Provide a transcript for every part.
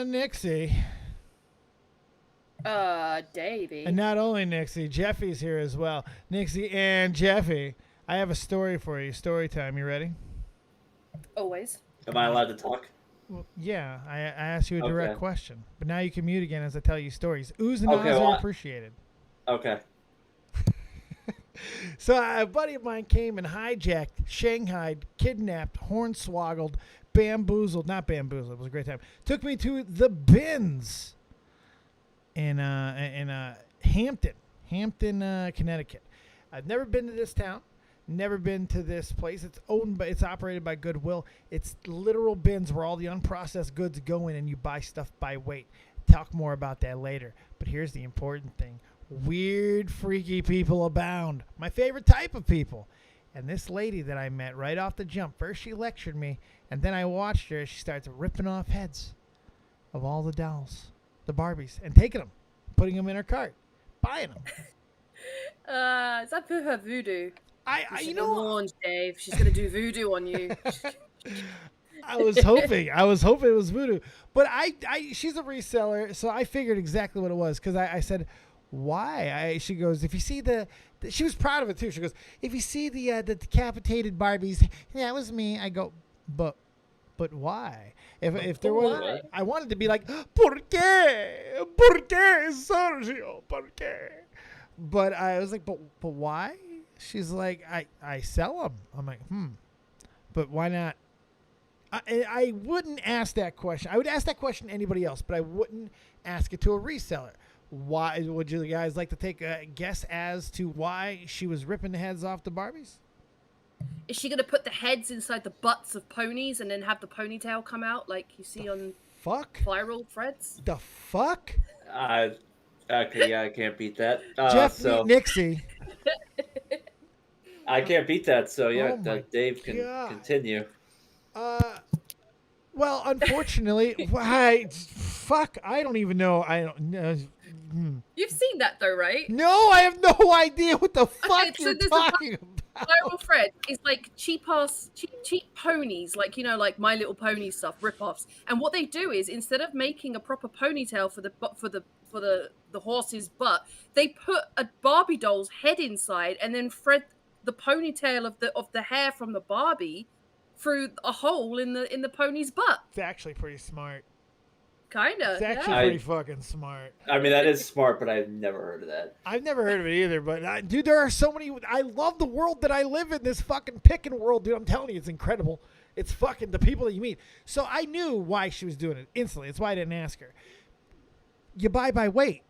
Nixie. Davey. And not only Nixie, Jeffy's here as well. Nixie and Jeffy, I have a story for you. Story time. You ready? Always. Am I allowed to talk? Well, yeah, I asked you a direct Okay. question, but now you can mute again as I tell you stories. Oohs and Okay, ahs well, are appreciated. Okay. So a buddy of mine came and hijacked, shanghaied, kidnapped, hornswoggled, bamboozled, not bamboozled, it was a great time. Took me to the bins in Hampton, Connecticut. I've never been to this town, never been to this place. It's operated by Goodwill. It's literal bins where all the unprocessed goods go in and you buy stuff by weight. Talk more about that later. But here's the important thing. Weird, freaky people abound. My favorite type of people. And this lady that I met right off the jump, first she lectured me, and then I watched her as she starts ripping off heads of all the dolls, the Barbies, and taking them, putting them in her cart, buying them. Is that for her voodoo? You know, warned, Dave. She's gonna do voodoo on you. I was hoping it was voodoo, but she's a reseller, so I figured exactly what it was because I said, why? She goes, if you see she was proud of it too. She goes, if you see the decapitated Barbies, that was me. I go, but why? If there was, why? I wanted to be like, ¿Por qué, Sergio, por qué? But I was like, but why? She's like, I sell them. I'm like, but why not? I wouldn't ask that question. I would ask that question to anybody else, but I wouldn't ask it to a reseller. Why would you guys like to take a guess as to why she was ripping the heads off the Barbies? Is she gonna put the heads inside the butts of ponies and then have the ponytail come out like you see on viral threads? The fuck? Okay, yeah, I can't beat that. Jeff Nixie. I can't beat that, so yeah, Dave can God. continue. Well, unfortunately, I don't even know. I don't know. You've seen that though, right? No, I have no idea what the fuck you're talking about. Viral thread is like cheap ponies, like like My Little Pony stuff, rip-offs. And what they do is instead of making a proper ponytail for the horse's butt, they put a Barbie doll's head inside and then thread the ponytail of the hair from the Barbie through a hole in the pony's butt. It's actually pretty smart. Kinda. It's actually pretty fucking smart. I mean, that is smart, but I've never heard of that. I've never heard of it either, but dude, there are so many. I love the world that I live in, this fucking picking world, dude. I'm telling you, it's incredible. It's fucking the people that you meet. So I knew why she was doing it instantly. That's why I didn't ask her. You buy by weight.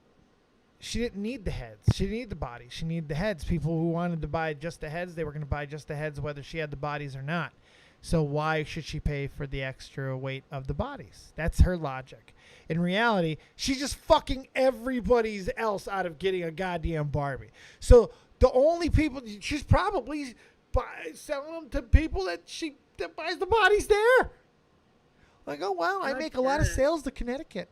She didn't need the heads. She didn't need the bodies. She needed the heads. People who wanted to buy just the heads, they were going to buy just the heads whether she had the bodies or not. So why should she pay for the extra weight of the bodies? That's her logic. In reality, she's just fucking everybody's else out of getting a goddamn Barbie. So the only people, she's probably selling them to people that buys the bodies there. Like, oh, wow, I make a lot of sales to Connecticut.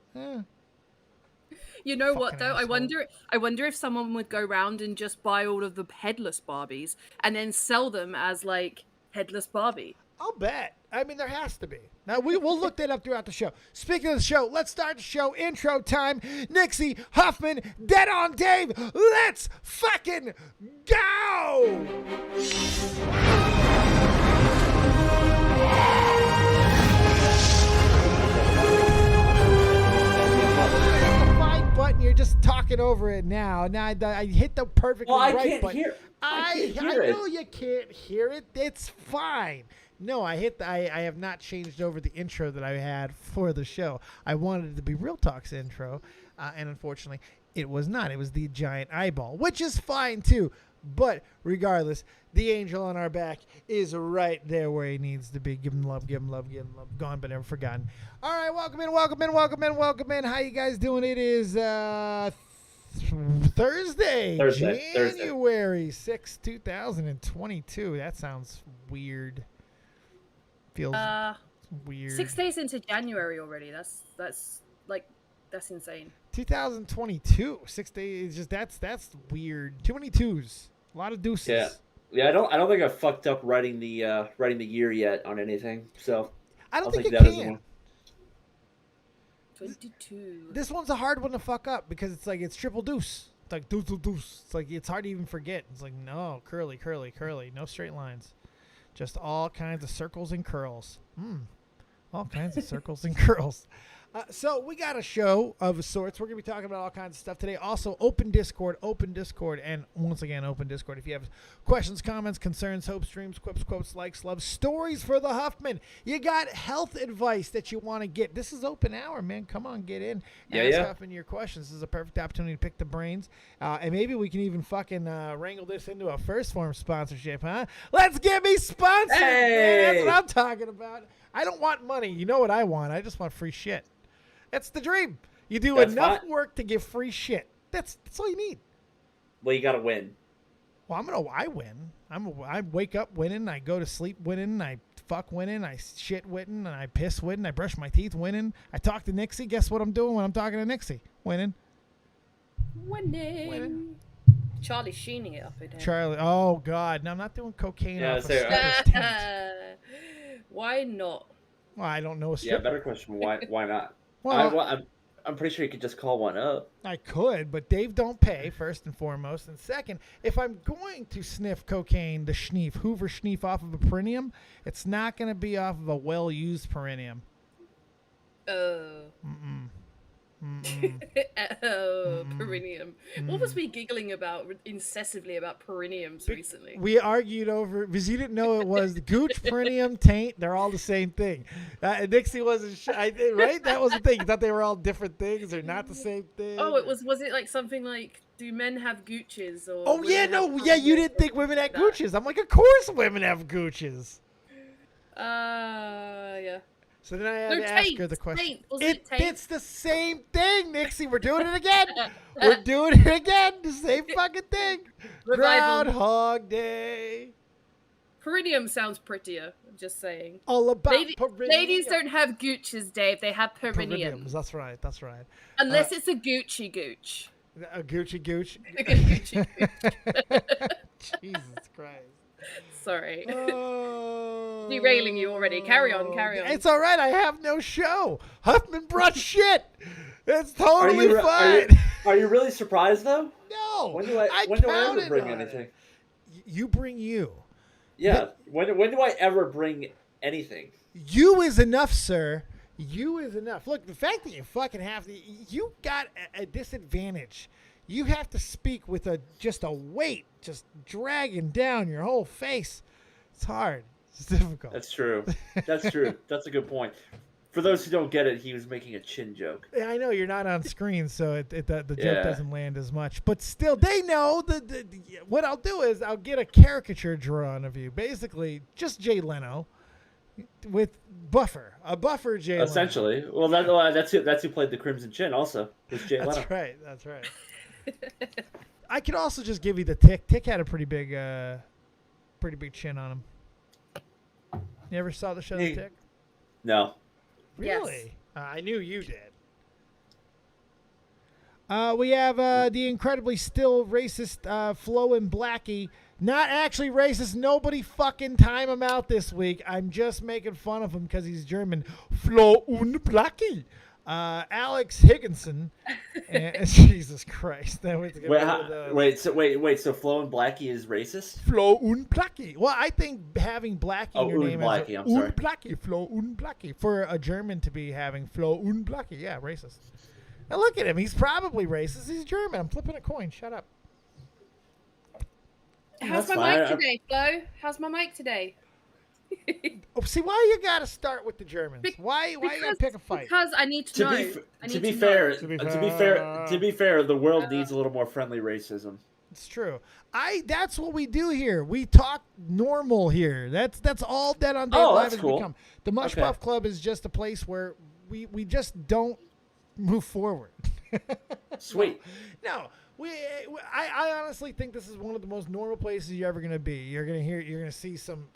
You know what Fucking though? asshole. I wonder if someone would go around and just buy all of the headless Barbies and then sell them as like headless Barbie. I'll bet. I mean, there has to be. Now, we'll look that up throughout the show. Speaking of the show, let's start the show. Intro time. Nixie, Huffman, Dead on Dave. Let's fucking go! Button, you're just talking over it now. Now I hit the perfect right button. I know you can't hear it. It's fine. No, I have not changed over the intro that I had for the show. I wanted it to be RealTalk's intro, and unfortunately, it was not. It was the giant eyeball, which is fine too. But regardless, the angel on our back is right there where he needs to be. Give him love, give him love, give him love. Gone but never forgotten. All right, welcome in. How you guys doing? It is Thursday, January 6th, 2022. That sounds weird. Feels weird. 6 days into January already. That's insane. 2022. 6 days. Just that's weird. Too many twos. A lot of deuces. Yeah. I don't think I've fucked up writing the year yet on anything. So I don't think you can. 22. This one's a hard one to fuck up because it's triple deuce. It's like deuce, deuce, deuce. It's like it's hard to even forget. It's like no curly, curly, curly. No straight lines. Just all kinds of circles and curls. All kinds of circles and curls. So we got a show of sorts. We're going to be talking about all kinds of stuff today. Also, open Discord, and once again, open Discord. If you have questions, comments, concerns, hopes, dreams, quips, quotes, likes, loves, stories for the Huffman, you got health advice that you want to get. This is open hour, man. Come on, get in. Ask Huffman your questions. This is a perfect opportunity to pick the brains. And maybe we can even fucking wrangle this into a first form sponsorship, huh? Let's get me sponsored. Hey! Man, that's what I'm talking about. I don't want money. You know what I want. I just want free shit. That's the dream. You do enough work to give free shit. That's all you need. Well, you got to win. Well, I win. I wake up winning. I go to sleep winning. I fuck winning. I shit winning. And I piss winning. I brush my teeth winning. I talk to Nixie. Guess what I'm doing when I'm talking to Nixie? Winning. Charlie's sheening it up in here. Charlie. Oh, God. No, I'm not doing cocaine off of so- Snickers taint. Why not? Well, I don't know. Yeah, better question. Why not? Well, I'm pretty sure you could just call one up. I could, but Dave don't pay, first and foremost. And second, if I'm going to sniff cocaine, the schneef, Hoover schneef off of a perineum, it's not going to be off of a well-used perineum. Perineum. What was we giggling about incessantly about perineums recently? We argued over, because you didn't know it was gooch, perineum, taint. They're all the same thing. Nixie wasn't right? That was the thing. You thought they were all different things or not the same thing? Oh, was it like something like, do men have gooches? Or oh, yeah, no. Yeah, you didn't think women had gooches. I'm like, of course women have gooches. Yeah. So then I had to ask her the question. Taint? It's the same thing, Nixie. We're doing it again. We're doing it again. The same fucking thing. Revival. Groundhog Day. Perineum sounds prettier. I'm just saying. All about perineum. Ladies don't have gooches, Dave. They have perineums. That's right. That's right. Unless it's a Gucci gooch. A Gucci gooch. A Gucci gooch. Jesus Christ. Sorry. Oh, derailing you already. Carry on. It's all right. I have no show. Huffman brought shit. It's totally fine. Are you really surprised though? No. When do I ever bring anything? You bring you. Yeah. When do I ever bring anything? You is enough, sir. You is enough. Look, the fact that you fucking have you got a disadvantage. You have to speak with just a weight just dragging down your whole face. It's hard. It's difficult. That's true. That's true. That's a good point. For those who don't get it, he was making a chin joke. Yeah, I know you're not on screen, so the joke doesn't land as much. But still, they know what I'll do is I'll get a caricature drawn of you. Basically, just Jay Leno with a buffer Jay Leno. Essentially. Well, that's who played the Crimson Chin also. Was Jay Leno. That's right. I could also just give you the Tick. Tick had a pretty big chin on him. You ever saw the show The Tick? No. Really? Yes. I knew you did. We have the incredibly still racist Flo and Blackie. Not actually racist. Nobody fucking time him out this week. I'm just making fun of him because he's German. Flo und Blackie. Alex Higginson. Jesus Christ. Wait. So Flo and Blackie is racist? Flo und Blackie. Well, I think having Blackie in your name Blackie, is I'm sorry. Blackie, Flo und Blackie. For a German to be having Flo und Blackie. Yeah, racist. Now look at him. He's probably racist. He's German. I'm flipping a coin. Shut up. How's my mic today, Flo? How's my mic today? See, why you gotta start with the Germans? Why you gotta pick a fight? Because I need to know. To be fair, the world needs a little more friendly racism. It's true. That's what we do here. We talk normal here. That's all Dead on Dave Live has become. The MushPuffClub is just a place where we just don't move forward. Sweet. No. I honestly think this is one of the most normal places you're ever gonna be. You're gonna see some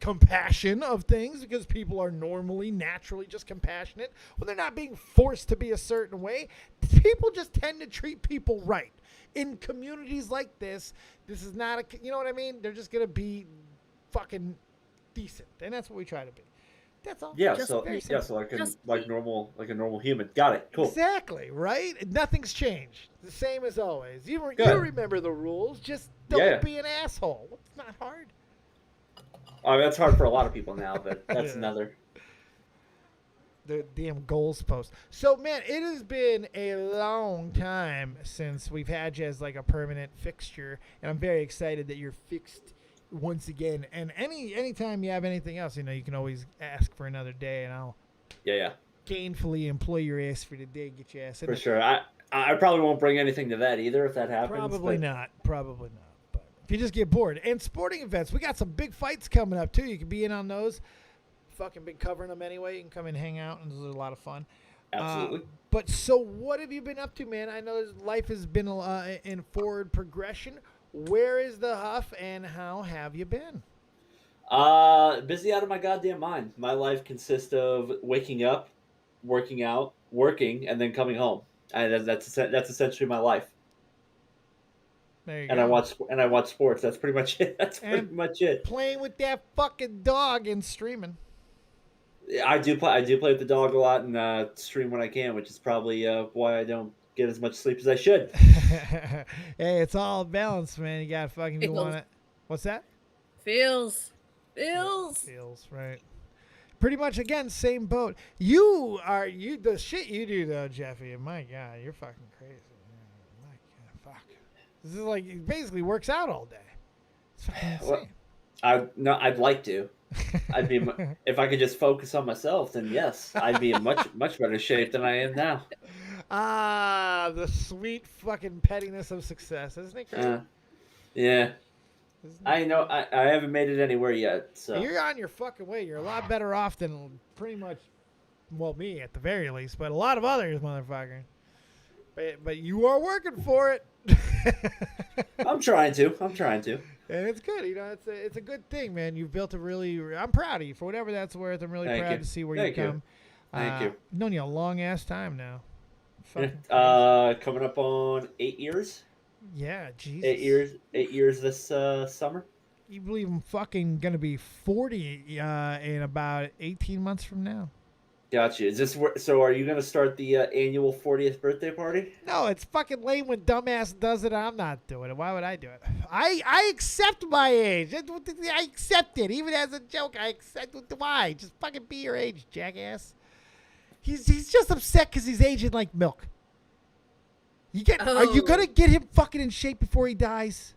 compassion of things because people are naturally just compassionate when they're not being forced to be a certain way. People just tend to treat people right. In communities like this is not you know what I mean? They're just gonna be fucking decent, and that's what we try to be. That's all. Yeah, Just so very yeah, simple. so like Just like be. normal like a normal human. Got it. Cool. Exactly, right? Nothing's changed. The same as always. You Good. remember the rules. Just Yeah, don't yeah. be an asshole. It's not hard. I mean, that's hard for a lot of people now, but that's Yeah. another. The damn goals post. So, man, it has been a long time since we've had you as like a permanent fixture, and I'm very excited that you're fixed once again. And anytime you have anything else, you know, you can always ask for another day, and I'll Yeah. gainfully employ your ass for the day, get your ass in For there. sure. I probably won't bring anything to that either if that happens. Probably but not. Probably not. But if you just get bored. And sporting events, we got some big fights coming up too. You can be in on those. Fucking been covering them anyway. You can come and hang out, and those are a lot of fun. Absolutely. But so, what have you been up to, man? I know life has been in forward progression. Where is the Huff, and how have you been? Busy out of my goddamn mind. My life consists of waking up, working out, working, and then coming home. That's essentially my life. There you And go. I watch sports. That's pretty much it. That's pretty And much it. playing with that fucking dog and streaming. I do play with the dog a lot and stream when I can, which is probably why I don't get as much sleep as I should. Hey, it's all balanced, man. You got fucking you want it. What's that? Feels. Feels right. Pretty much again, same boat. You the shit you do though, Jeffy. My God, you're fucking crazy. My God, fuck. This is like it basically works out all day. It's fucking insane. Well, I'd like to. I'd be if I could just focus on myself, then yes, I'd be in much better shape than I am now. Ah, the sweet fucking pettiness of success, isn't it great? Yeah. Isn't it I know I haven't made it anywhere yet. So You're on your fucking way. You're a lot better off than pretty much, well, me at the very least, but a lot of others, motherfucker. But you are working for it. I'm trying to. And it's good. You know, it's a good thing, man. You've built a really. I'm proud of you for whatever that's worth. I'm really Thank proud you. to see where Thank you you. come. Thank you. I've known you a long ass time now. Fucking crazy. Coming up on 8 years. Yeah, Jesus. 8 years this summer. You believe I'm fucking gonna be 40 in about 18 months from now? Gotcha. Is this so? Are you gonna start the annual 40th birthday party? No, it's fucking lame when dumbass does it. I'm not doing it. Why would I do it? I accept my age. I accept it. Even as a joke, I accept it. Why? Just fucking be your age, jackass. He's just upset because he's aging like milk. Are you gonna get him fucking in shape before he dies?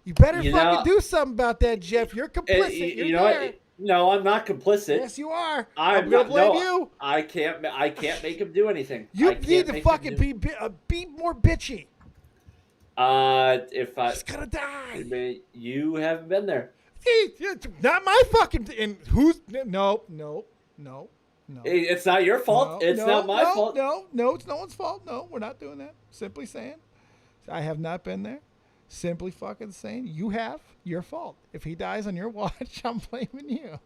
You better fucking do something about that, Jeff. You're complicit. You know what? No, I'm not complicit. Yes, you are. I'm gonna not, blame no, you. I can't make him do anything. You I can't need to make fucking him be more bitchy. if I He's gonna die. you haven't been there. It's not my fucking. And who's no. It's not your fault. It's not my fault. No, it's no one's fault. No, we're not doing that. Simply saying, I have not been there. Simply fucking saying, you have. Your fault. If he dies on your watch, I'm blaming you.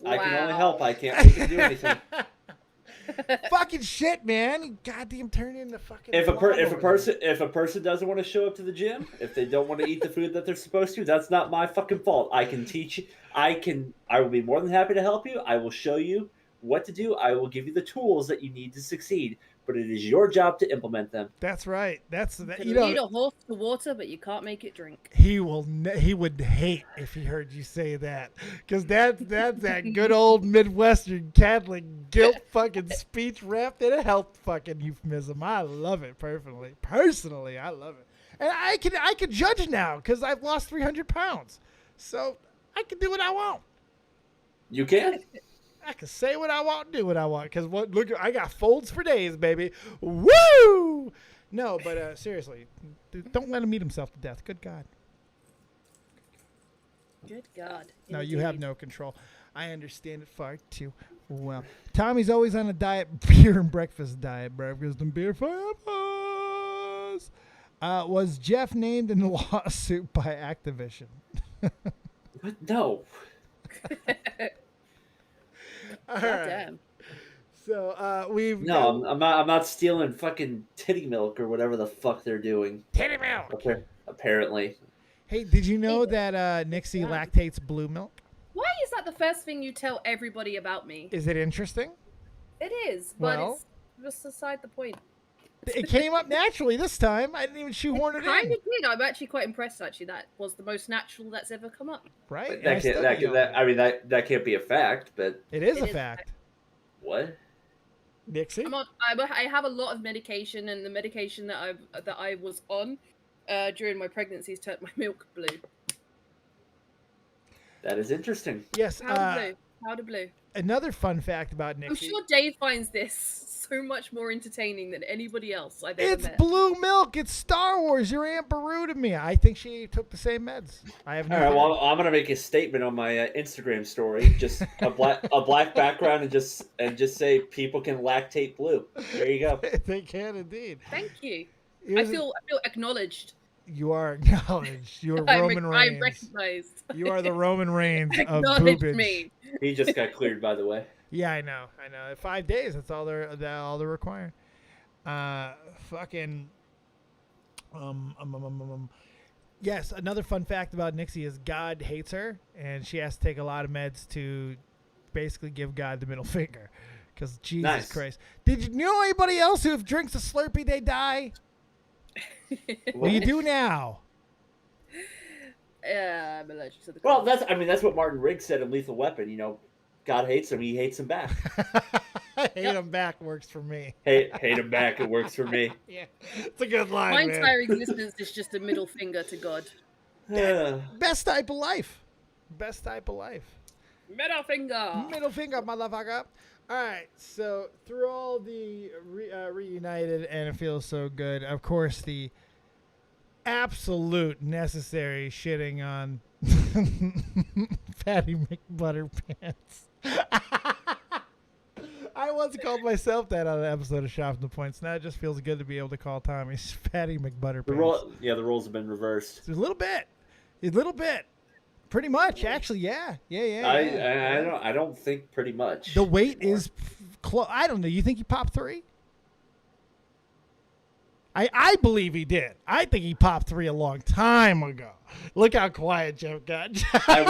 I can only help. I can't make him do anything. Fucking shit, man! Goddamn, turn into fucking. If a person doesn't want to show up to the gym, if they don't want to eat the food that they're supposed to, that's not my fucking fault. I can teach you. I will be more than happy to help you. I will show you what to do. I will give you the tools that you need to succeed. But it is your job to implement them. That's right. You lead a horse to water, but you can't make it drink. He would hate if he heard you say that, because that's that good old Midwestern Catholic guilt fucking speech wrapped in a health fucking euphemism. I love it personally. I love it, and I can judge now because I've lost 300 pounds, so I can do what I want. You can. I can say what I want, do what I want, because look, I got folds for days, baby. Woo! No, but seriously, dude, don't let him eat himself to death. Good God. Good God. No, you have no control. I understand it far too well. Tommy's always on a diet, beer and breakfast diet. Breakfast and beer for us. Was Jeff named in the lawsuit by Activision? What? No. Damn. So I'm not stealing fucking titty milk or whatever the fuck they're doing. Titty milk. Apparently. Hey, did you know that Nixie lactates blue milk? Why is that the first thing you tell everybody about me. Is it interesting? It is, but Well- it's just aside the point. It came up naturally this time. I didn't even shoehorn it Kind in. of did. I'm actually quite impressed. Actually, that was the most natural that's ever come up. Right? But And I still that, yell. that, I mean, that can't be a fact, but It is It a is a fact. what? Nixie? I have a lot of medication, and the medication that I was on during my pregnancies turned my milk blue. That is interesting. Yes. Powder blue. Another fun fact about Nixie. I'm sure Dave finds this so much more entertaining than anybody else I've ever It's met. blue milk. It's Star Wars. Your Aunt Beru to me. I think she took the same meds. I have no All right, theory. well, I'm gonna make a statement on my Instagram story. Just a black background and just say people can lactate blue. There you go. They can indeed. Thank you. I Here's- feel acknowledged. You are acknowledged. You are Roman I'm Reigns. recognized. You are the Roman Reigns of Acknowledge boobage. me. He just got cleared, by the way. Yeah, I know. 5 days. That's all they're requiring. Fucking. Yes, another fun fact about Nixie is God hates her, and she has to take a lot of meds to basically give God the middle finger. Because Jesus Nice. Christ, did you know anybody else who if drinks a Slurpee they die? Well, you do now. Yeah, I'm allergic to the. Well, that's what Martin Riggs said in Lethal Weapon. You know, God hates him, he hates him back. Hate him back works for me. Hate him back, it works for me. Yeah, it's a good line, My man. entire existence is just a middle finger to God. Best type of life. Best type of life. Middle finger. Middle finger, motherfucker. All right, so through all the reunited and it feels so good, of course, the absolute necessary shitting on Patty McButterpants. I once called myself that on an episode of Shopping the Points. Now it just feels good to be able to call Tommy Patty McButterpants. The roles have been reversed. A little bit. Pretty much, actually, yeah. I don't think pretty much. The weight is close. I don't know. You think he popped 3? I believe he did. I think he popped 3 a long time ago. Look how quiet Jeff got. I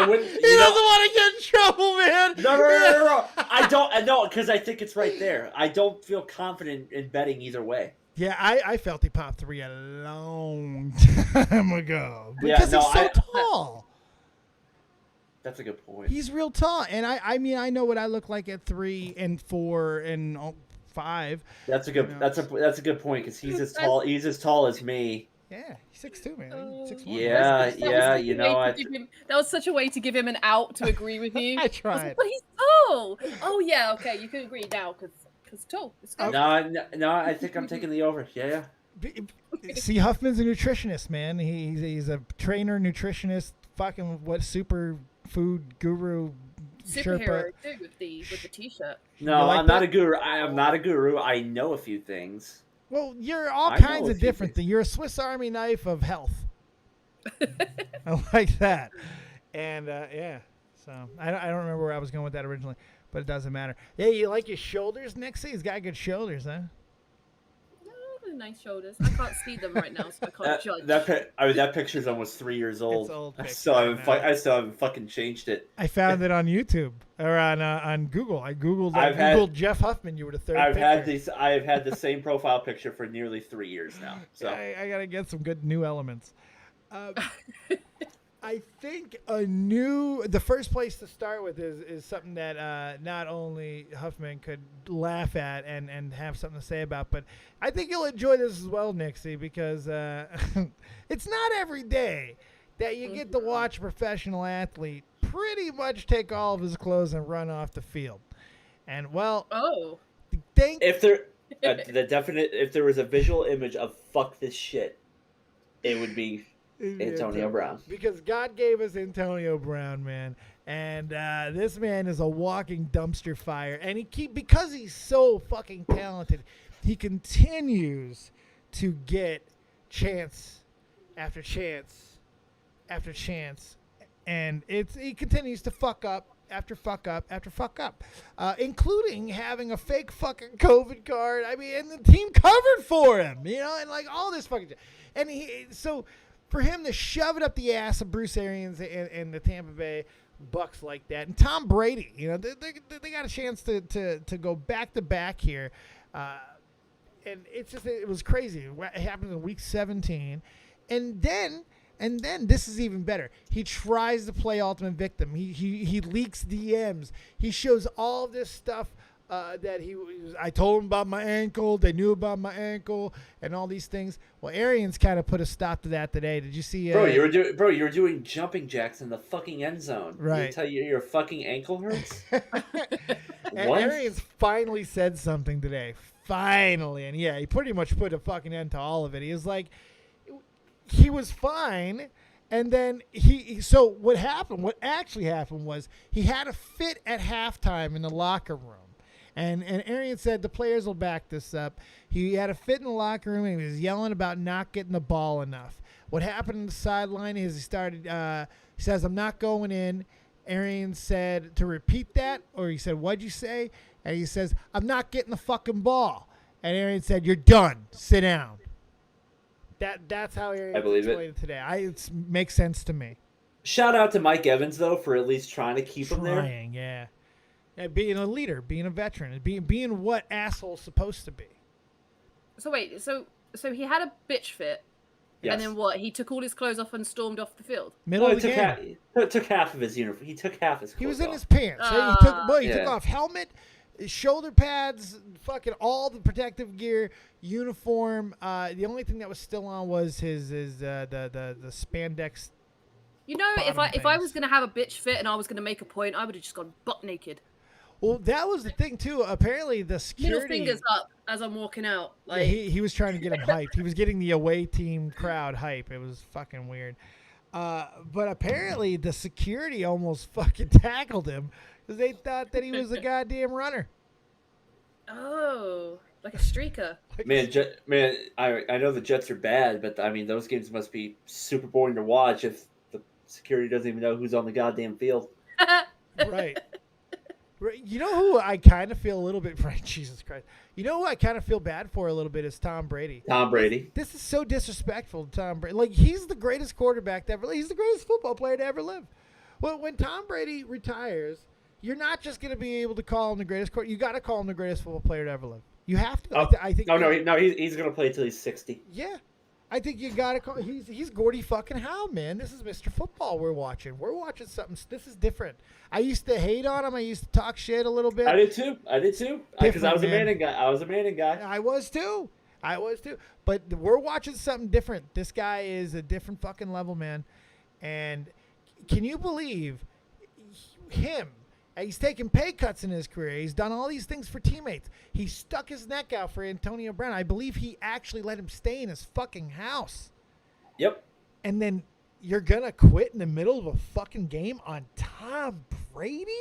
wouldn't. He doesn't want to get in trouble, man. No. I don't, because I think it's right there. I don't feel confident in betting either way. Yeah, I felt he popped 3 a long time ago. Yeah, Because no, he's so I- tall. That's a good point. He's real tall. And I mean, I know what I look like at 3 and 4 and 5. That's a good. That's a good point because he's as tall. He's as tall as me. Yeah, he's 6'2", man. 6'1". Yeah, yeah. You know, that was such a way to give him an out to agree with you. I tried. But he's tall. Oh yeah, okay, you can agree now because tall. It's good. No. I think I'm taking the over. Yeah. See, Huffman's a nutritionist, man. He's a trainer, nutritionist, fucking what super food guru, Superhero Sherpa. too with the t-shirt. No, like I'm not that? a guru. I am not a guru. I know a few things. Well, you're all I know kinds a of few different things. things. You're a Swiss Army knife of health. I like that. And yeah, so I don't remember where I was going with that originally, but it doesn't matter. Yeah, you like your shoulders, Nixie? He's got good shoulders, huh? Oh, nice shoulders. I can't see them right now, so I can't judge. That picture's almost 3 years old. It's old I picture, still haven't. I know. I still haven't fucking changed it. I found it on YouTube or on Google. I googled Jeff Huffman. You were the third. I've had picture. these. I have had the same profile picture for nearly 3 years now. So I gotta get some good new elements. I think the first place to start with is something that not only Huffman could laugh at and have something to say about, but I think you'll enjoy this as well, Nixie, because it's not every day that you get to watch a professional athlete pretty much take all of his clothes and run off the field. And well, if there was a visual image of fuck this shit, it would be Antonio Brown. Because God gave us Antonio Brown, man. And this man is a walking dumpster fire. And because he's so fucking talented, he continues to get chance after chance after chance. And he continues to fuck up after fuck up after fuck up, including having a fake fucking COVID card. I mean, and the team covered for him, and like all this fucking shit. And so for him to shove it up the ass of Bruce Arians and the Tampa Bay Bucks like that. And Tom Brady, they got a chance to go back to back here. And it was crazy. It happened in week 17. And then this is even better. He tries to play Ultimate Victim. He leaks DMs. He shows all this stuff that I told him about my ankle. They knew about my ankle and all these things. Well, Arians kind of put a stop to that today. Did you see? Bro, you were doing jumping jacks in the fucking end zone. Right. They tell you your fucking ankle hurts. And What? Arians finally said something today. Finally, and yeah, he pretty much put a fucking end to all of it. He was like, he was fine. And then so what actually happened was he had a fit at halftime in the locker room. And Arian said the players will back this up. He had a fit in the locker room and he was yelling about not getting the ball enough. What happened on the sideline is he says, I'm not going in. Arian said to repeat that, or he said, what'd you say? And he says, I'm not getting the fucking ball. And Arian said, you're done. Sit down. That's how Arian explained it today. It makes sense to me. Shout out to Mike Evans, though, for at least trying to keep him there. Yeah. Being a leader, being a veteran, being what asshole's supposed to be. So wait, so he had a bitch fit, yes. And then what? He took all his clothes off and stormed off the field. Middle of the game. He took half of his uniform. He took half his clothes He was in off. his pants. He took off helmet, shoulder pads, fucking all the protective gear, uniform. The only thing that was still on was his the spandex. If I was gonna have a bitch fit and I was gonna make a point, I would have just gone butt naked. Well, that was the thing too. Apparently, the security middle fingers up as I'm walking out. Like he was trying to get him hyped. He was getting the away team crowd hype. It was fucking weird. But apparently, the security almost fucking tackled him because they thought that he was a goddamn runner. Oh, like a streaker. Man, I know the Jets are bad, but I mean those games must be super boring to watch if the security doesn't even know who's on the goddamn field. Right. You know who I kind of feel a little bit right? Jesus Christ. You know who I kind of feel bad for a little bit is Tom Brady. Tom Brady. This is so disrespectful to Tom Brady. Like, he's the greatest quarterback to ever live. He's the greatest football player to ever live. Well, when Tom Brady retires, you're not just going to be able to call him the greatest quarterback. You got to call him the greatest football player to ever live. You have to. I think. He's going to play until he's 60. Yeah. I think you got to call. He's Gordie fucking Howe, man. This is Mr. Football we're watching. We're watching something. This is different. I used to hate on him. I used to talk shit a little bit. I did too. Because I was a Manning guy. I was too. But we're watching something different. This guy is a different fucking level, man. And can you believe him? He's taken pay cuts in his career. He's done all these things for teammates. He stuck his neck out for Antonio Brown. I believe he actually let him stay in his fucking house. Yep. And then you're going to quit in the middle of a fucking game on Tom Brady?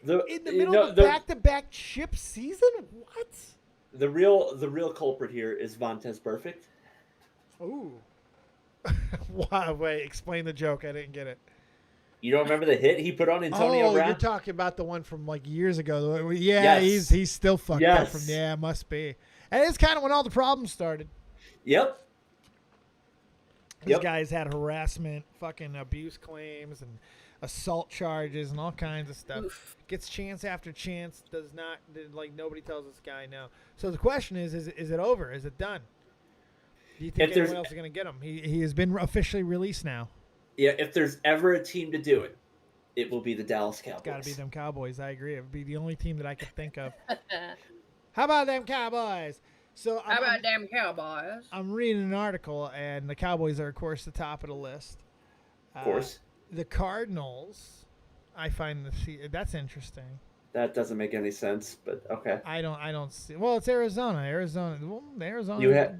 In the middle of a back-to-back chip season? What? The real culprit here is Vontaze Perfect. Ooh. Wow, wait, explain the joke. I didn't get it. You don't remember the hit he put on Antonio Brown? You're talking about the one from like years ago. Yeah, yes. he's still fucked up from. Yeah, must be. And it's kind of when all the problems started. Yep. These guys had harassment, fucking abuse claims, and assault charges, and all kinds of stuff. Oof. Gets chance after chance. Does not like nobody tells this guy no. So the question is it over? Is it done? Do you think anyone else is going to get him? He has been officially released now. Yeah, if there's ever a team to do it, it will be the Dallas Cowboys. It's got to be them Cowboys. I agree. It would be the only team that I could think of. How about them Cowboys? How about them Cowboys? I'm reading an article, and the Cowboys are, of course, the top of the list. Of course. The Cardinals, I find that's interesting. That doesn't make any sense, but okay. I don't see. Well, it's Arizona. Arizona,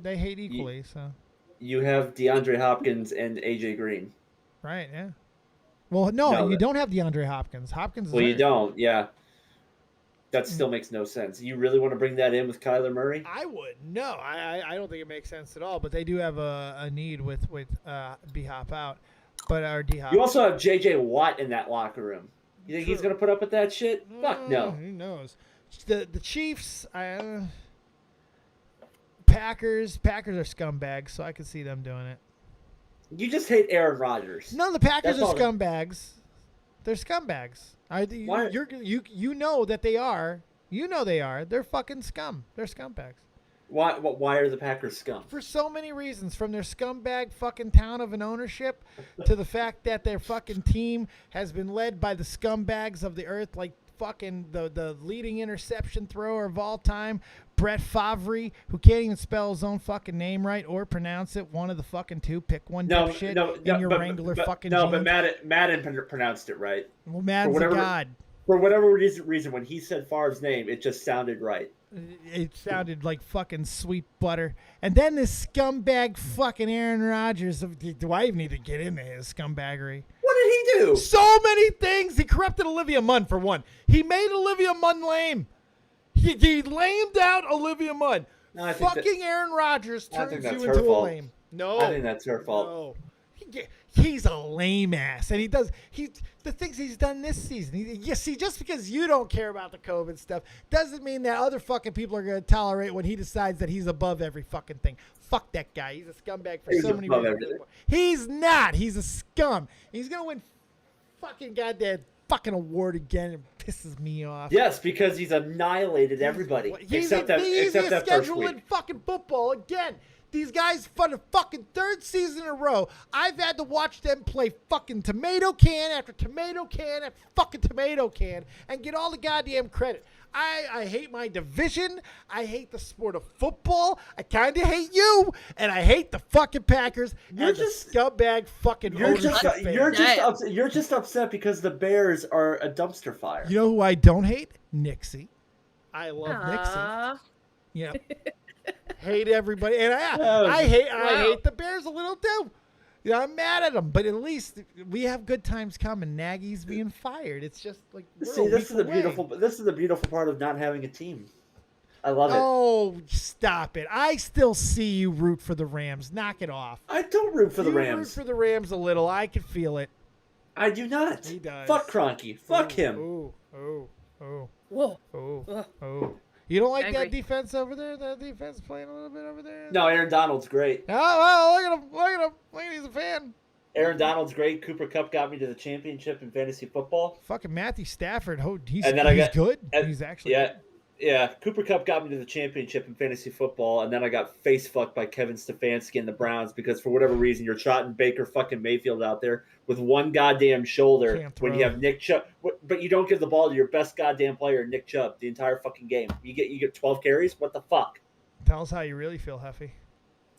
they hate equally. So you have DeAndre Hopkins and AJ Green. Right, yeah. Well, no, you don't have DeAndre Hopkins. You don't, yeah. That still makes no sense. You really want to bring that in with Kyler Murray? I would. No, I don't think it makes sense at all. But they do have a need with B-Hop out. But our D-Hop. You also have J.J. Watt in that locker room. You think he's going to put up with that shit? Fuck no. Who knows? The Chiefs, Packers are scumbags, so I could see them doing it. You just hate Aaron Rodgers. No, the Packers That's are all. scumbags. They're scumbags. Why- You know that they are. You know they are. They're fucking scum. They're scumbags. Why are the Packers scum? For so many reasons, from their scumbag fucking town of an ownership to the fact that their fucking team has been led by the scumbags of the earth, like fucking the leading interception thrower of all time, Brett Favre, who can't even spell his own fucking name right or pronounce it. One of the fucking two. Pick one dipshit in your Wrangler fucking No, jeans. but Madden pronounced it right. Well, Madden's a god. For whatever reason, when he said Favre's name, it just sounded right. It sounded like fucking sweet butter. And then this scumbag fucking Aaron Rodgers. Do I even need to get into his scumbaggery? What did he do? So many things. He corrupted Olivia Munn, for one. He made Olivia Munn lame. He lamed out Olivia Munn. No, I think Fucking Aaron Rodgers I turns think you that's into her a fault. lame. No. I think that's her fault. No. He's a lame ass, and the things he's done this season. You see, just because you don't care about the COVID stuff doesn't mean that other fucking people are going to tolerate when he decides that he's above every fucking thing. Fuck that guy. He's a scumbag for He's so many above reasons. everything. He's not. He's a scum. He's going to win fucking goddamn fucking award again. It pisses me off. Yes, because he's annihilated everybody He's except that the easiest first schedule week. in fucking football again. These guys, for the fucking third season in a row, I've had to watch them play fucking tomato can after tomato can after fucking tomato can and get all the goddamn credit. I hate my division. I hate the sport of football. I kind of hate you, and I hate the fucking Packers. You're and just- the scumbag fucking You're just ownership fans. you're just upset because the Bears are a dumpster fire. You know who I don't hate? Nixie. I love Nixie. Aw. Yeah. Hate everybody, and I hate the Bears a little too. Yeah, I'm mad at them, but at least we have good times coming. Nagy's being fired. It's just like we're See, a this week is away. the beautiful part of not having a team. I love it. Oh, stop it! I still see you root for the Rams. Knock it off. I don't root for the You Rams. root for the Rams a little. I can feel it. I do not. He does. Fuck Kroenke. Fuck him. Ooh. Whoa. Oh. You don't like Angry. that defense over there? That defense playing a little bit over there? No, Aaron Donald's great. Oh, well, look at him. He's a fan. Aaron Donald's great. Cooper Kupp got me to the championship in fantasy football. Fucking Matthew Stafford. Oh, he's good. He's actually yeah. good. Yeah, Cooper Kupp got me to the championship in fantasy football, and then I got face fucked by Kevin Stefanski and the Browns because for whatever reason you're trotting Baker fucking Mayfield out there with one goddamn shoulder Can't when you throw. have Nick Chubb, but you don't give the ball to your best goddamn player, Nick Chubb, the entire fucking game. You get 12 carries. What the fuck? Tell us how you really feel, Huffy.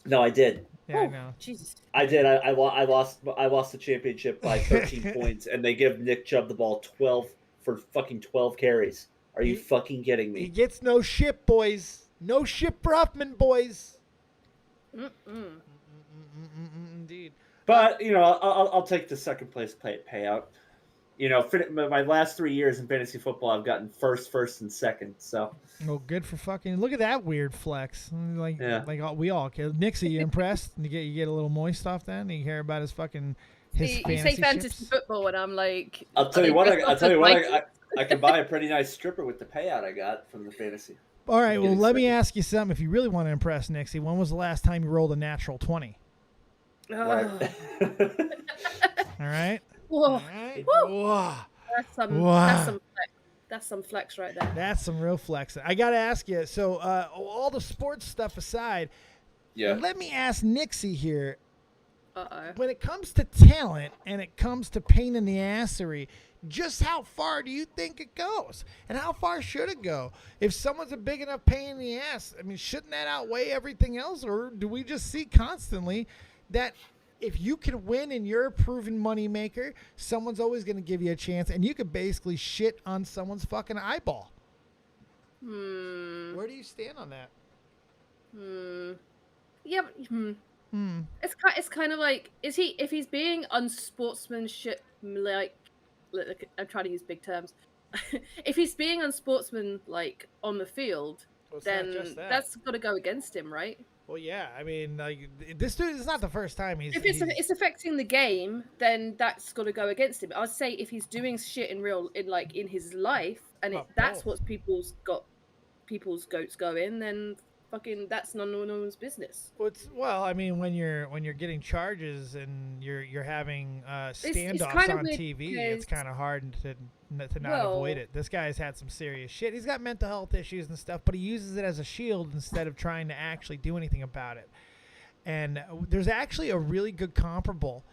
No, I did. Yeah, I Oh, know. Jesus. I did. I lost the championship by 13 points, and they give Nick Chubb the ball 12 carries. Are you fucking kidding He me? gets no shit, boys. No shit for Huffman, boys. Indeed. But I'll take the second place payout. My last 3 years in fantasy football, I've gotten first, and second. So Oh, good for fucking. Look at that weird flex. Yeah. We all kid. Nixie, you impressed? You get a little moist off then. You hear about his You say fantasy ships? football, and I'm like, I'll tell are you they what. dressed I'll up tell you as what. Vikings? I can buy a pretty nice stripper with the payout I got from the fantasy. All right. Well, Getting let me second. ask you something. If you really want to impress Nixie, when was the last time you rolled a natural 20? Right. All right. Whoa, All right. Whoa. that's some flex right there. That's some real flexing. I got to ask you. So, all the sports stuff aside, Yeah. let me ask Nixie here. Uh-oh. When it comes to talent and it comes to pain in the assery, just how far do you think it goes? And how far should it go? If someone's a big enough pain in the ass, I mean, shouldn't that outweigh everything else? Or do we just see constantly that if you can win and you're a proven moneymaker, someone's always going to give you a chance and you could basically shit on someone's fucking eyeball? Where do you stand on that? Yeah, but, It's kind of like, if he's being unsportsmanship, like I'm trying to use big terms. If he's being unsportsman like on the field, Well, it's not then just that. that's got to go against him, right? Well, yeah. I mean, like, this dude is not the first time he's. If it's affecting the game, then that's got to go against him. I'd say if he's doing shit in his life, and Well, that's both. what people's goats going, then that's none of one's business. Well, I mean, when you're getting charges and you're having standoffs kind of on weird TV, because- it's kind of hard to not avoid it. This guy's had some serious shit. He's got mental health issues and stuff, but he uses it as a shield instead of trying to actually do anything about it. And there's actually a really good comparable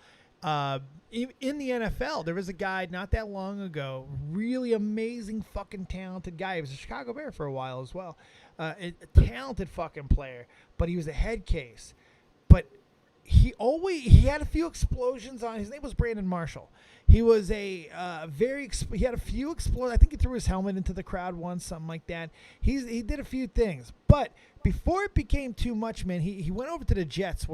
in the NFL. There was a guy not that long ago, really amazing fucking talented guy. He was a Chicago Bear for a while as well. A talented fucking player, but he was a head case. But he had a few explosions on. His name was Brandon Marshall. He was he had a few explosions. I think he threw his helmet into the crowd once, something like that. He did a few things, but before it became too much, man, he went over to the Jets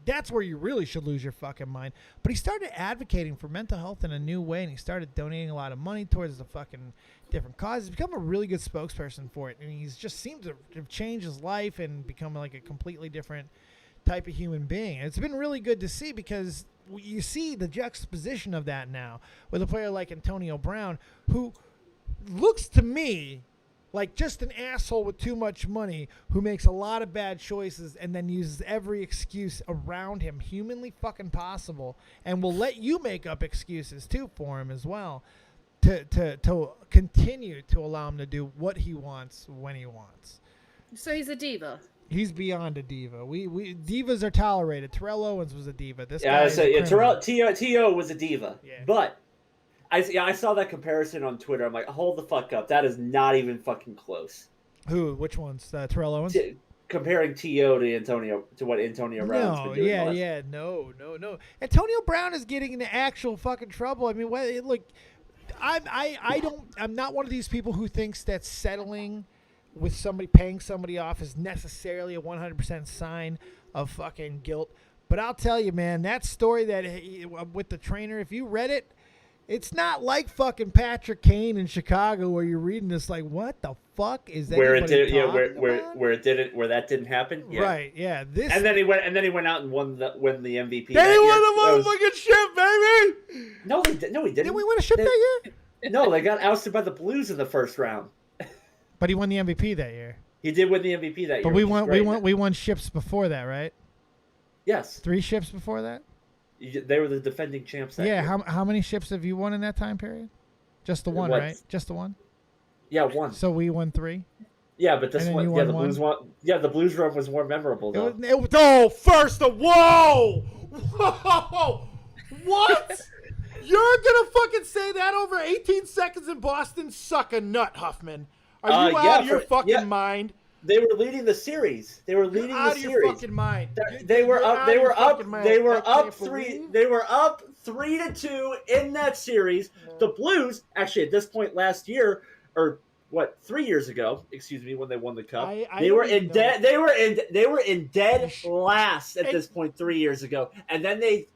that's where you really should lose your fucking mind. But he started advocating for mental health in a new way, and he started donating a lot of money towards the fucking different causes. He's become a really good spokesperson for it, and he's just seemed to have changed his life and become like a completely different type of human being. And it's been really good to see because you see the juxtaposition of that now with a player like Antonio Brown, who looks to me like just an asshole with too much money who makes a lot of bad choices and then uses every excuse around him humanly fucking possible and will let you make up excuses too for him as well to continue to allow him to do what he wants when he wants. So he's a diva. He's beyond a diva. We divas are tolerated. Terrell Owens was a diva. This Yeah, guy so is a criminal. T.O. was a diva. Yeah. But I saw that comparison on Twitter. I'm like, hold the fuck up. That is not even fucking close. Who? Which ones? Terrell Owens? Comparing T.O. to what Antonio Brown's been doing. No. Antonio Brown is getting into actual fucking trouble. I mean, look, I'm not one of these people who thinks that settling with somebody, paying somebody off, is necessarily a 100% sign of fucking guilt. But I'll tell you, man, that story with the trainer, if you read it, it's not like fucking Patrick Kane in Chicago where you're reading this like, what the fuck is that? Where that didn't happen. Yeah. Right. Yeah. And then he went out and won the MVP. They won the motherfucking ship, baby. No, he didn't. Didn't we win a ship that year? No, they got ousted by the Blues in the first round. But he won the MVP that year. He did win the MVP that year. But we won ships before that, right? Yes. 3 ships before that? They were the defending champs that year. How many ships have you won in that time period? Just the one, right? Just the one? Yeah, 1. So we won 3? Yeah, but this one, the Blues won. Yeah, the Blues run was more memorable though. Whoa! What? You're gonna fucking say that over 18 seconds in Boston? Suck a nut, Huffman. Are you out of your fucking mind? They were leading the series. You're out of your fucking mind. They were up 3-2 in that series. The Blues, actually at this point last year, or what, 3 years ago, excuse me, when they won the cup, they were in dead last at this point 3 years ago. And then the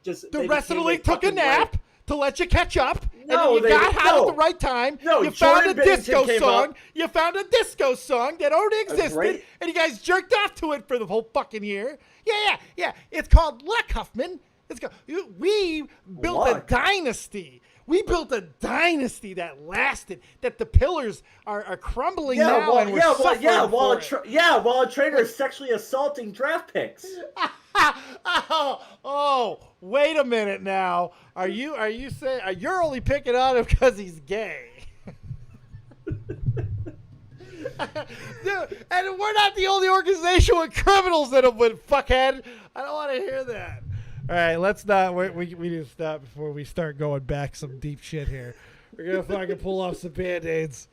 rest of the league took a nap to let you catch up. And you got hot at the right time. You found a disco song. You found a disco song that already existed, and you guys jerked off to it for the whole fucking year. Yeah. It's called luck, Huffman. We built a dynasty. We built a dynasty that lasted. That the pillars are crumbling now, and we're suffering while a trainer is sexually assaulting draft picks. Oh, wait a minute now. Are you saying you're only picking on him because he's gay? Dude, and we're not the only organization with criminals that have been fuckhead. I don't want to hear that. All right, let's not. We need to stop before we start going back some deep shit here. We're gonna fucking pull off some band-aids.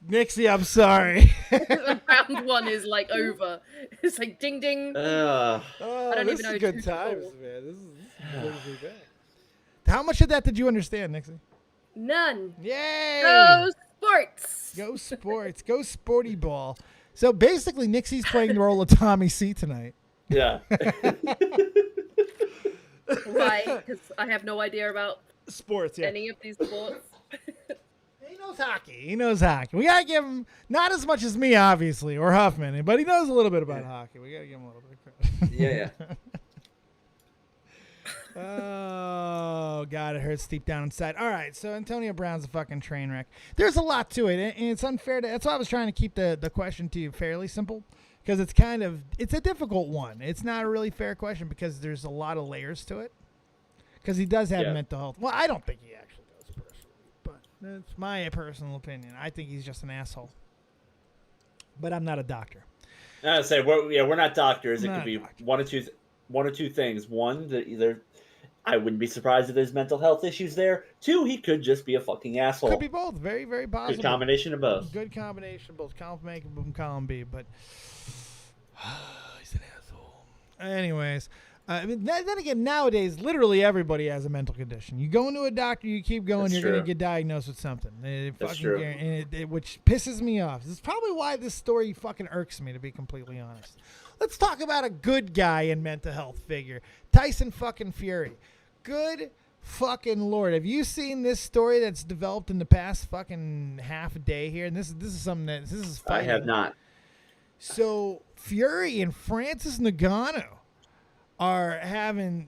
Nixie, I'm sorry. Round 1 is like over. It's like ding ding. I don't even know. This is good times, man. This is really bad. How much of that did you understand, Nixie? None. Yay! Go sports. Go sports. Go sporty ball. So basically, Nixie's playing the role of Tommy C tonight. Yeah. Why? Because I have no idea about sports. Yeah. Any of these sports. He knows hockey. We gotta give him not as much as me, obviously, or Huffman, but he knows a little bit about hockey. We gotta give him a little bit of credit. Yeah. Oh, God, it hurts deep down inside. All right, so Antonio Brown's a fucking train wreck. There's a lot to it, and it's unfair. That's why I was trying to keep the question to you fairly simple, because it's a difficult one. It's not a really fair question because there's a lot of layers to it, because he does have mental health. Well, I don't think he actually does personally, but that's my personal opinion. I think he's just an asshole. But I'm not a doctor. I say we're not doctors. It could be doctor. one or two things. One, that either I wouldn't be surprised if there's mental health issues there. Two, he could just be a fucking asshole. Could be both. Very, very possible. Good combination of both. Good combination of both. Column A and column B, but he's an asshole. Anyways, then again, nowadays, literally everybody has a mental condition. You go into a doctor, you keep going, you're going to get diagnosed with something. That's true. Which pisses me off. This is probably why this story fucking irks me, to be completely honest. Let's talk about a good guy in mental health figure. Tyson fucking Fury. Good fucking Lord. Have you seen this story that's developed in the past fucking half a day here? And this is something this is fighting. I have not. So Fury and Francis Ngannou are having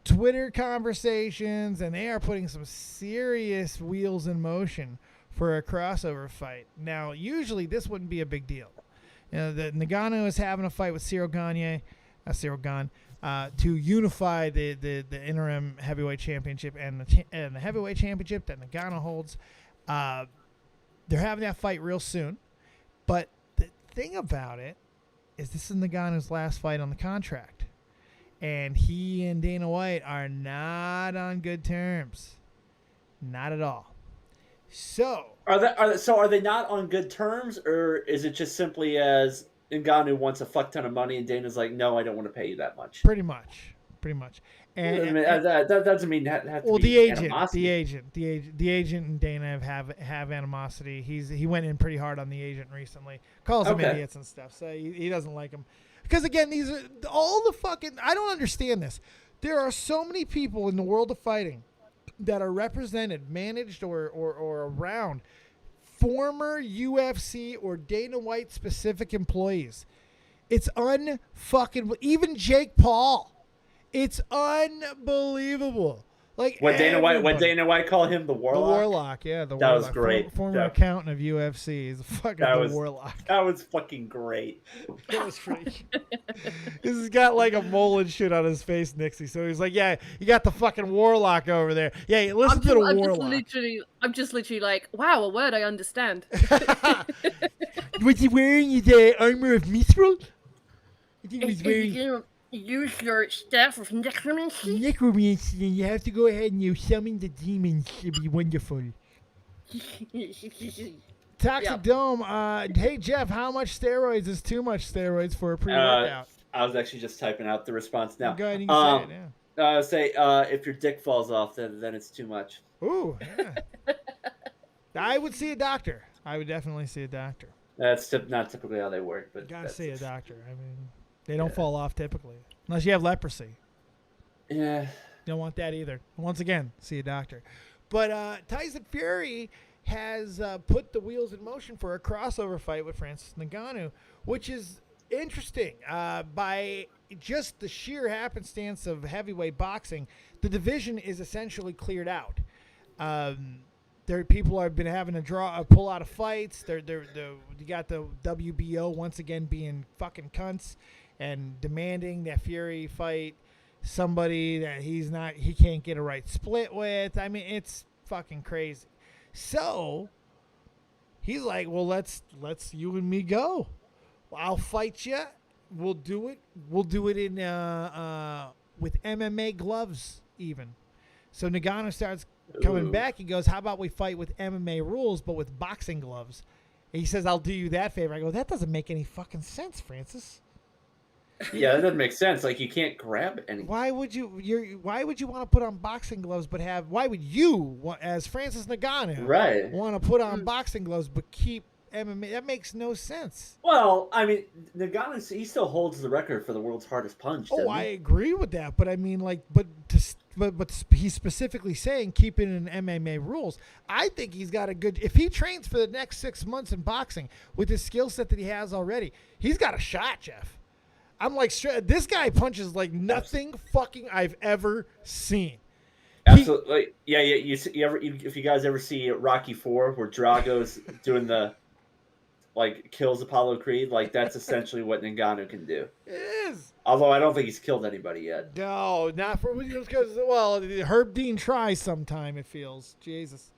Twitter conversations, and they are putting some serious wheels in motion for a crossover fight. Now, usually this wouldn't be a big deal. You know, the Ngannou is having a fight with Cyril Gane, to unify the interim heavyweight championship and the heavyweight championship that Ngannou holds. They're having that fight real soon. But the thing about it is this is Ngannou's last fight on the contract. And he and Dana White are not on good terms. Not at all. So are they not on good terms, or is it just simply as Ngannou wants a fuck ton of money and Dana's like, no, I don't want to pay you that much? Pretty much. And that doesn't mean that has to be the animosity. agent and Dana have animosity. He went in pretty hard on the agent recently. Calls them idiots and stuff. So he doesn't like him. Because again, these are all the fucking. I don't understand this. There are so many people in the world of fighting that are represented, managed, or around former UFC or Dana White specific employees. It's unfucking. Even Jake Paul. It's unbelievable. Like when Dana White called him the Warlock. The Warlock, yeah, the that Warlock. was great. Former accountant of UFC. He's a fucking Warlock. That was fucking great. That was freak. He's got like a mole and shit on his face, Nixie. So he's like, yeah, you got the fucking Warlock over there. Yeah, listen to the Warlock. I'm just literally like, wow, a word I understand. Was he wearing the armor of Mithril? I think he was wearing. Use your staff of necromancy. Necromancy, and you have to go ahead and you summon the demons. It'd be wonderful. Toxic Dome. Hey Jeff, how much steroids is too much steroids for a pre-workout? I was actually just typing out the response now. Go ahead, you can say it. Yeah. If your dick falls off, then it's too much. Ooh, yeah. I would see a doctor. I would definitely see a doctor. That's not typically how they work, but you gotta see a doctor. I mean. They don't fall off typically. Unless you have leprosy. Yeah. You don't want that either. Once again, see a doctor. But Tyson Fury has put the wheels in motion for a crossover fight with Francis Ngannou, which is interesting. By just the sheer happenstance of heavyweight boxing, the division is essentially cleared out. People have been having to pull out of fights. You got the WBO once again being fucking cunts and demanding that Fury fight somebody that he can't get a right split with. I mean, it's fucking crazy. So he's like, well, let's you and me go. I'll fight you. We'll do it. We'll do it in with MMA gloves even. So Ngannou starts coming back. He goes, how about we fight with MMA rules, but with boxing gloves? And he says, I'll do you that favor. I go, that doesn't make any fucking sense, Francis. Yeah, that doesn't make sense. Like, you can't grab anything. Why would you want to put on boxing gloves, but why would you, as Francis Ngannou, want to put on boxing gloves, but keep MMA? That makes no sense. Well, I mean, Ngannou, he still holds the record for the world's hardest punch. I agree with that, but I mean, like, but he's specifically saying keep it in MMA rules. I think he's got a good. If he trains for the next 6 months in boxing with the skill set that he has already, he's got a shot, Jeff. I'm like, this guy punches like nothing fucking I've ever seen. Absolutely. Yeah. If you guys ever see Rocky IV, where Drago's doing the like kills Apollo Creed, like that's essentially what Ngannou can do. It is. Although I don't think he's killed anybody yet. No, not for because well, Herb Dean tries sometime. It feels Jesus.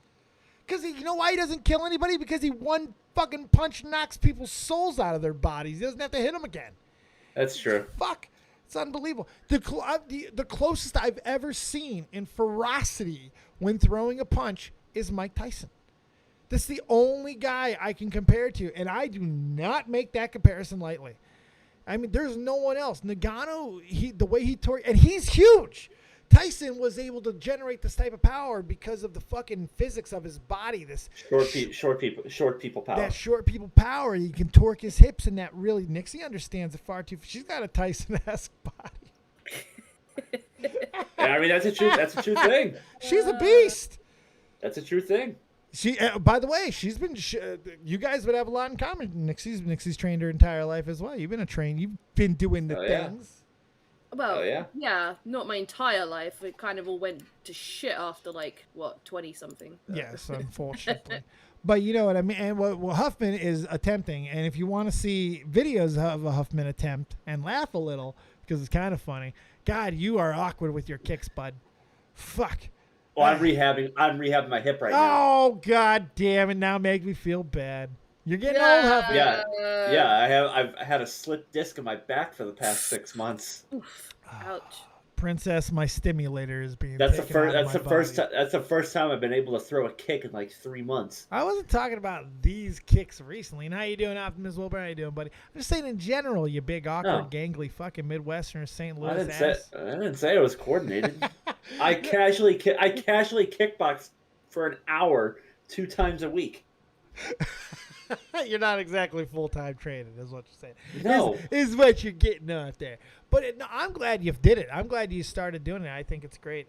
Because you know why he doesn't kill anybody? Because he one fucking punch knocks people's souls out of their bodies. He doesn't have to hit them again. That's true. Fuck. It's unbelievable. The closest I've ever seen in ferocity when throwing a punch is Mike Tyson. That's the only guy I can compare to, and I do not make that comparison lightly. I mean, there's no one else. Ngannou, the way he tore, and he's huge. Tyson was able to generate this type of power because of the fucking physics of his body. This short people power. That short people power. He can torque his hips, and that really Nixie understands it far too. She's got a Tyson-esque body. I mean, that's a true thing. She's a beast. That's a true thing. She, by the way, she's been. You guys would have a lot in common. Nixie's trained her entire life as well. You've been doing the things. Well, yeah, not my entire life. It kind of all went to shit after 20-something. Yes, unfortunately. But you know what I mean. And what Huffman is attempting, and if you want to see videos of a Huffman attempt and laugh a little because it's kind of funny. God, you are awkward with your kicks, bud. Fuck. Well, I'm rehabbing my hip right now. Oh, God damn it! Now make me feel bad. You're getting old, Huffman. Yeah. I've had a slip disc in my back for the past 6 months. Oof. Ouch. Princess, my stimulator is being. That's the first time I've been able to throw a kick in 3 months. I wasn't talking about these kicks recently. And how you doing, Optimus Wilbur? How you doing, buddy? I'm just saying in general, you big awkward, gangly fucking Midwesterner, St. Louis ass. I didn't say it was coordinated. I casually kickbox for an hour 2 times a week. You're not exactly full-time training, is what you're saying. No. Is what you're getting out there. But I'm glad you did it. I'm glad you started doing it. I think it's great.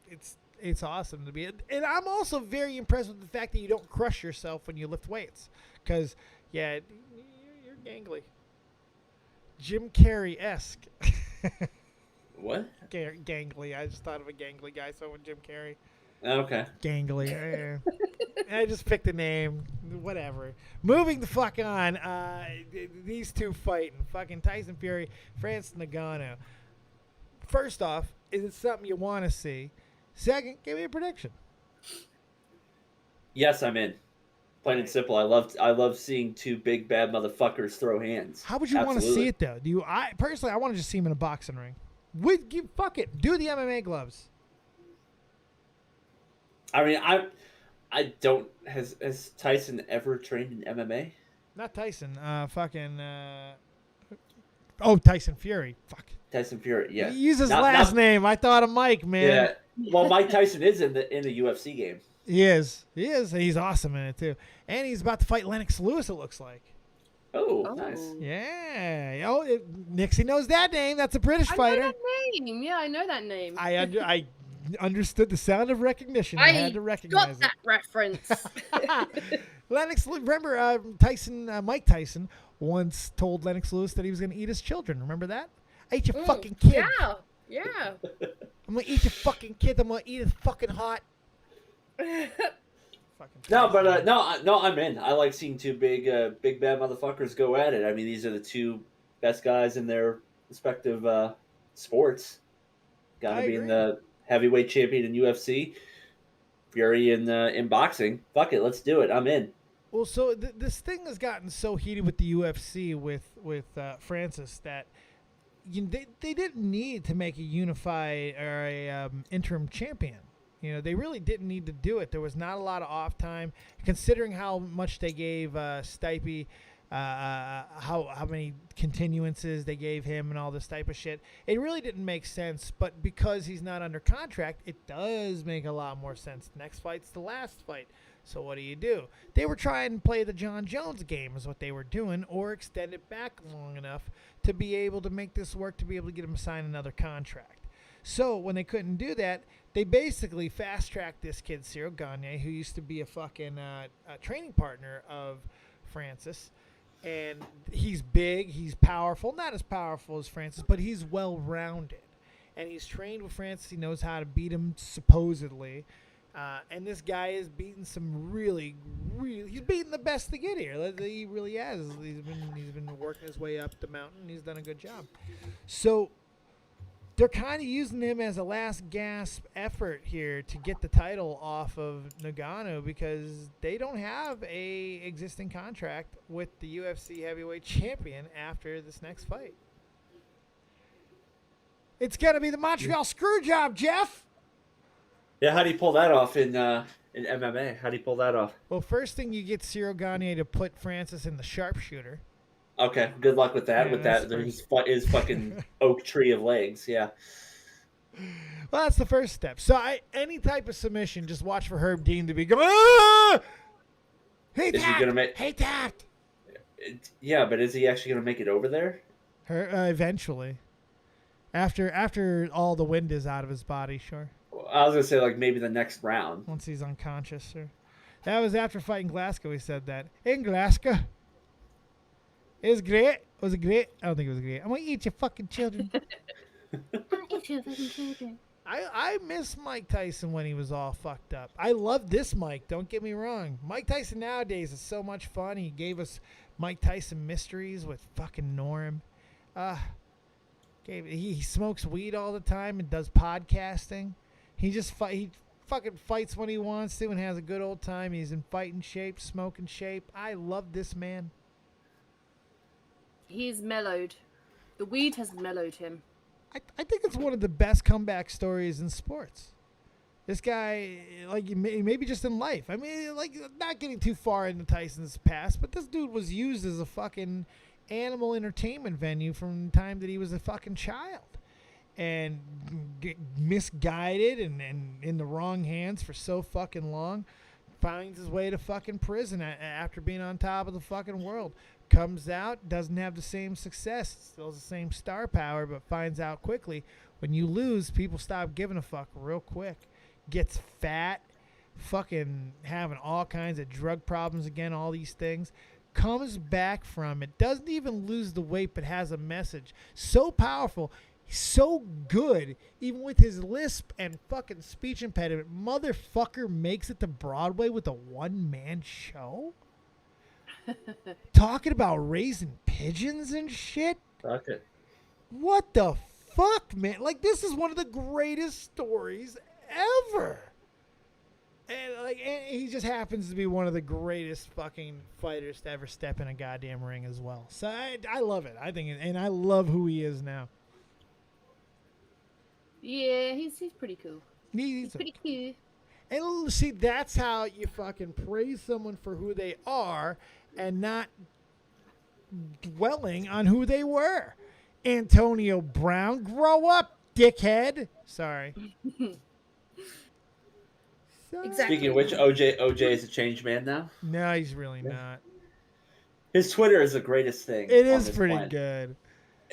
It's awesome to be. And I'm also very impressed with the fact that you don't crush yourself when you lift weights. Because, you're gangly. Jim Carrey-esque. What? Gangly. I just thought of a gangly guy, so with Jim Carrey. Okay. Gangly. I just picked a name. Whatever. Moving the fuck on. These two fighting. Fucking Tyson Fury, Francis Ngannou. First off, is it something you want to see? Second, give me a prediction. Yes, I'm in. Plain and simple. I love seeing two big bad motherfuckers throw hands. How would you want to see it though? I want to just see him in a boxing ring. Fuck it. Do the MMA gloves. I mean, I don't. Has Tyson ever trained in MMA? Not Tyson. Tyson Fury. Fuck. Tyson Fury. Yeah. He used his last name. I thought of Mike, man. Yeah. Well, Mike Tyson is in the UFC game. He is, and he's awesome in it too. And he's about to fight Lennox Lewis. It looks like. Oh, nice. Yeah. Nixie knows that name. That's a British fighter. I know that name. Yeah, I know that name. I understood the sound of recognition. I had to recognize got that reference. Lennox, remember Mike Tyson once told Lennox Lewis that he was going to eat his children. Remember that? I ate your fucking kid. Yeah. I'm going to eat your fucking kid. I'm going to eat his fucking heart. No, I'm in. I like seeing two big bad motherfuckers go at it. I mean, these are the two best guys in their respective sports. Got to be in the heavyweight champion in UFC, Fury in boxing. Fuck it, let's do it. I'm in. Well, so this thing has gotten so heated with the UFC with Francis that they didn't need to make a unified or a interim champion. They really didn't need to do it. There was not a lot of off time, considering how much they gave Stipe, how many continuances they gave him and all this type of shit. It really didn't make sense, but because he's not under contract, it does make a lot more sense. Next fight's the last fight. So what do? They were trying to play the John Jones game is what they were doing, or extend it back long enough to be able to make this work, to be able to get him to sign another contract. So when they couldn't do that, they basically fast-tracked this kid, Cyril Gane, who used to be a fucking training partner of Francis. And he's big, he's powerful, not as powerful as Francis, but he's well-rounded. And he's trained with Francis. He knows how to beat him, supposedly. And this guy is beating some really, he's beating the best to get here. He really has. He's been working his way up the mountain. He's done a good job. So they're kind of using him as a last gasp effort here to get the title off of Nagano because they don't have a existing contract with the UFC heavyweight champion after this next fight. It's got to be the Montreal Screwjob, Jeff. Yeah, how do you pull that off in MMA? How do you pull that off? Well, first thing you get Cyril Gagné to put Francis in the sharpshooter. Okay, good luck with that. Yeah, with that's that, his fucking oak tree of legs. Yeah. Well, that's the first step. So any type of submission, just watch for Herb Dean to be going, ah! Hey, Is he gonna make? Hey, tapped. Yeah, but is he actually gonna make it over there? Eventually. After all the wind is out of his body, sure. I was gonna say like maybe the next round. Once he's unconscious, sir. That was after fighting Glasgow. He said that in Glasgow. It was great. Was it great? I don't think it was great. I'm gonna eat your fucking children. I miss Mike Tyson when he was all fucked up. I love this Mike. Don't get me wrong. Mike Tyson nowadays is so much fun. He gave us Mike Tyson mysteries with fucking Norm. He smokes weed all the time and does podcasting. He fucking fights when he wants to and has a good old time. He's in fighting shape, smoking shape. I love this man. He's mellowed. The weed has mellowed him. I think it's one of the best comeback stories in sports. This guy, like, maybe just in life. I mean, like, not getting too far into Tyson's past, but this dude was used as a fucking animal entertainment venue from the time that he was a fucking child. And misguided and in the wrong hands for so fucking long. Finds his way to fucking prison after being on top of the fucking world. Comes out, doesn't have the same success, still has the same star power, but finds out quickly when you lose, people stop giving a fuck real quick. Gets fat, fucking having all kinds of drug problems again, all these things. Comes back from it, doesn't even lose the weight, but has a message. So powerful, so good, even with his lisp and fucking speech impediment. Motherfucker makes it to Broadway with a one-man show? Talking about raising pigeons and shit? Okay. What the fuck, man? Like, this is one of the greatest stories ever. And he just happens to be one of the greatest fucking fighters to ever step in a goddamn ring as well. So I love it. I think, and I love who he is now. Yeah, he's pretty cool. He's Pretty cute. And see, that's how you fucking praise someone for who they are and not dwelling on who they were. Antonio Brown, grow up, dickhead. Sorry. Exactly. Speaking of which, OJ is a changed man now. No, he's really not. His Twitter is the greatest thing. It on is this pretty planet. good.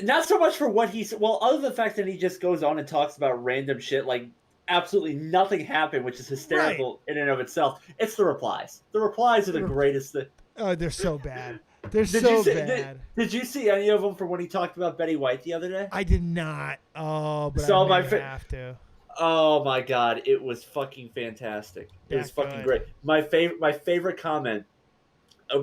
Not so much for what he's other than the fact that he just goes on and talks about random shit like absolutely nothing happened, which is hysterical in and of itself. It's the replies. The replies are the greatest thing. Oh, they're so bad. They're so bad. Did you see any of them from when he talked about Betty White the other day? I did not. Oh, but So I may have to. Oh my god, it was fucking fantastic. It was fucking great. My favorite comment,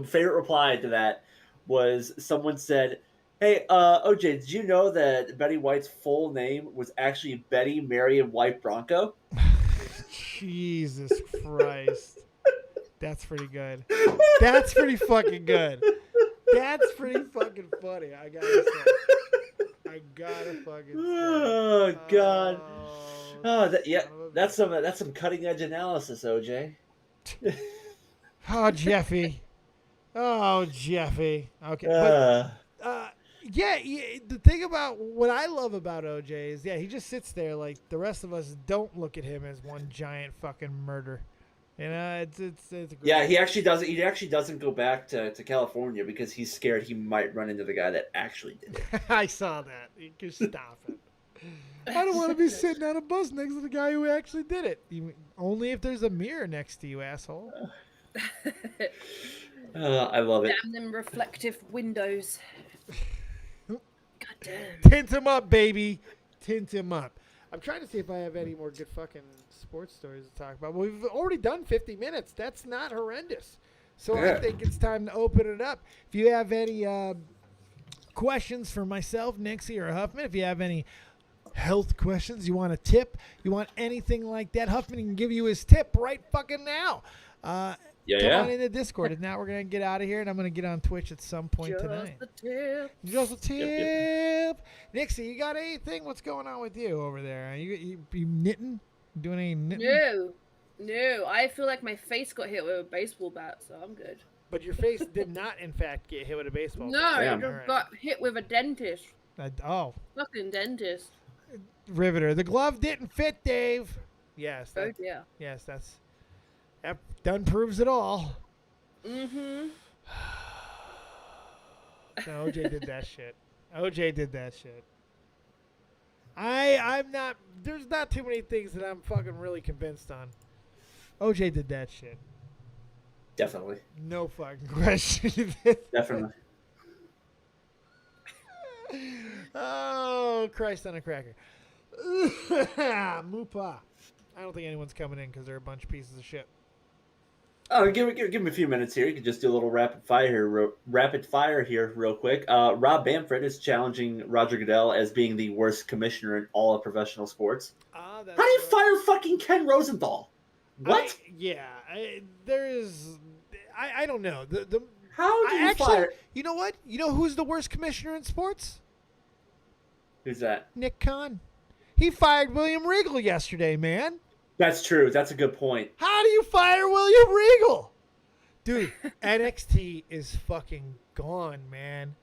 favorite reply to that was someone said, "Hey, OJ, did you know that Betty White's full name was actually Betty Marion White Bronco?" Jesus Christ. That's pretty good. That's pretty fucking good. That's pretty fucking funny. I gotta fucking say. Oh god. Oh, that's some cutting edge analysis, OJ. Oh, Jeffy. Okay. Yeah, the thing about what I love about OJ is, he just sits there like the rest of us don't look at him as one giant fucking murder. You know, it's great. Yeah, he actually doesn't. He actually doesn't go back to California because he's scared he might run into the guy that actually did it. I saw that. You can stop it. I don't want to be sitting on a bus next to the guy who actually did it. Only if there's a mirror next to you, asshole. I love it. Damn them reflective windows. God damn. Tint him up, baby. Tint him up. I'm trying to see if I have any more good fucking sports stories to talk about. We've already done 50 minutes. That's not horrendous. So I think it's time to open it up. If you have any questions for myself, Nixie, or Huffman, if you have any health questions, you want a tip, you want anything like that, Huffman can give you his tip right fucking now. Come on in the Discord. And now we're going to get out of here, and I'm going to get on Twitch at some point tonight. Just a tip. Yep. Nixie, you got anything? What's going on with you over there? You knitting? Doing any knitting? No. I feel like my face got hit with a baseball bat, so I'm good. But your face did not, in fact, get hit with a baseball No, bat. it got hit with a dentist. Fucking dentist. Riveter. The glove didn't fit, Dave. Yes. Oh, yeah. Yes, that done proves it all. Mm-hmm. No, OJ did that shit. I'm not, there's not too many things that I'm fucking really convinced on. OJ did that shit. Definitely. No fucking question. Definitely. Oh, Christ on a cracker. Moopa. I don't think anyone's coming in because they're a bunch of pieces of shit. Oh, give me a few minutes here. You can just do a little rapid fire here real quick. Rob Bamford is challenging Roger Goodell as being the worst commissioner in all of professional sports. How do you fire fucking Ken Rosenthal? What? I don't know. How do you fire? You know what? You know who's the worst commissioner in sports? Who's that? Nick Khan. He fired William Regal yesterday, man. That's true. That's a good point. How do you fire William Regal? Dude, NXT is fucking gone, man.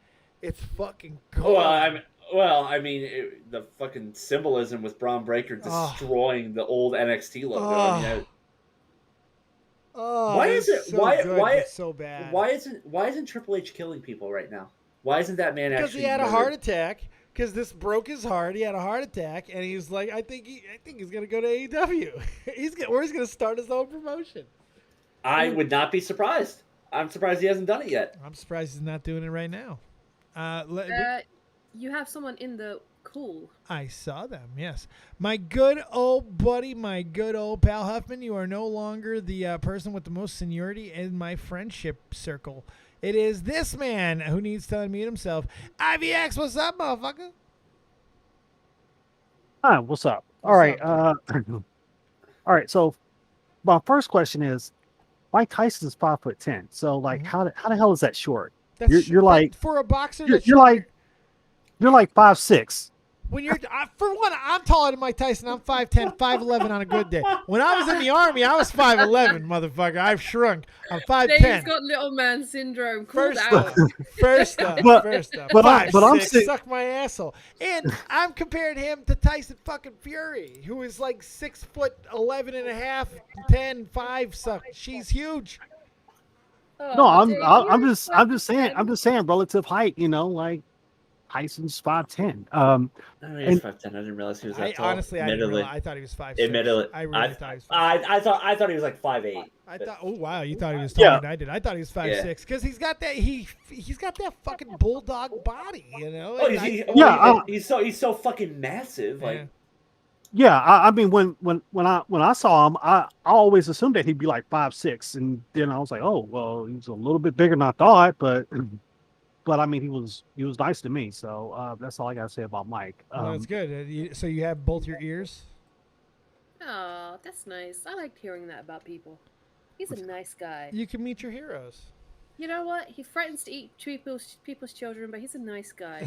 It's fucking gone. I mean, the fucking symbolism with Braun Breaker destroying the old NXT logo. Why is it? So why it's so bad? Why isn't Triple H killing people right now? Why isn't that man actually? Because he had a heart attack. Because this broke his heart. He had a heart attack, and he's like, I think he's gonna go to AEW. He's gonna start his own promotion. I would not be surprised. I'm surprised he hasn't done it yet. I'm surprised he's not doing it right now. You have someone in the cool. I saw them, yes. My good old buddy, my good old pal Huffman, you are no longer the person with the most seniority in my friendship circle. It is this man who needs to unmute himself. IVX, what's up, motherfucker? Hi, what's up? All right. All right. So my first question is, Mike Tyson's 5'10". So like, how the hell is that short? You're like, for a boxer. You're like 5'6". When you're for one, I'm taller than Mike Tyson. I'm 5'10", 5'11" on a good day. When I was in the Army, I was 5'11", motherfucker. I've shrunk. I'm 5'10". Dave's got little man syndrome. First up. But 5'6". Suck my asshole. And I'm comparing him to Tyson fucking Fury, who is like 6'11" and a half, 10, 5. Suck. She's huge. No, I'm just saying relative height. You know, like. Tyson's 5'10". He's 5'10". I didn't realize he was that tall. Honestly, I thought he was 5'6". Admittedly, I really thought he was 5'6". I thought he was like 5'8". I thought, oh wow, you thought he was taller than I did. I thought he was 5'6", because he's got that he's got that fucking bulldog body, you know. He's so fucking massive, like. Yeah, I mean when I saw him, I always assumed that he'd be like 5'6", and then I was like, oh well, he's a little bit bigger than I thought, but I mean he was nice to me, so that's all I gotta say about Mike. Well, that's good. So you have both your ears? Oh, that's nice. I like hearing that about people. He's a nice guy. You can meet your heroes. You know what? He threatens to eat people's children, but he's a nice guy.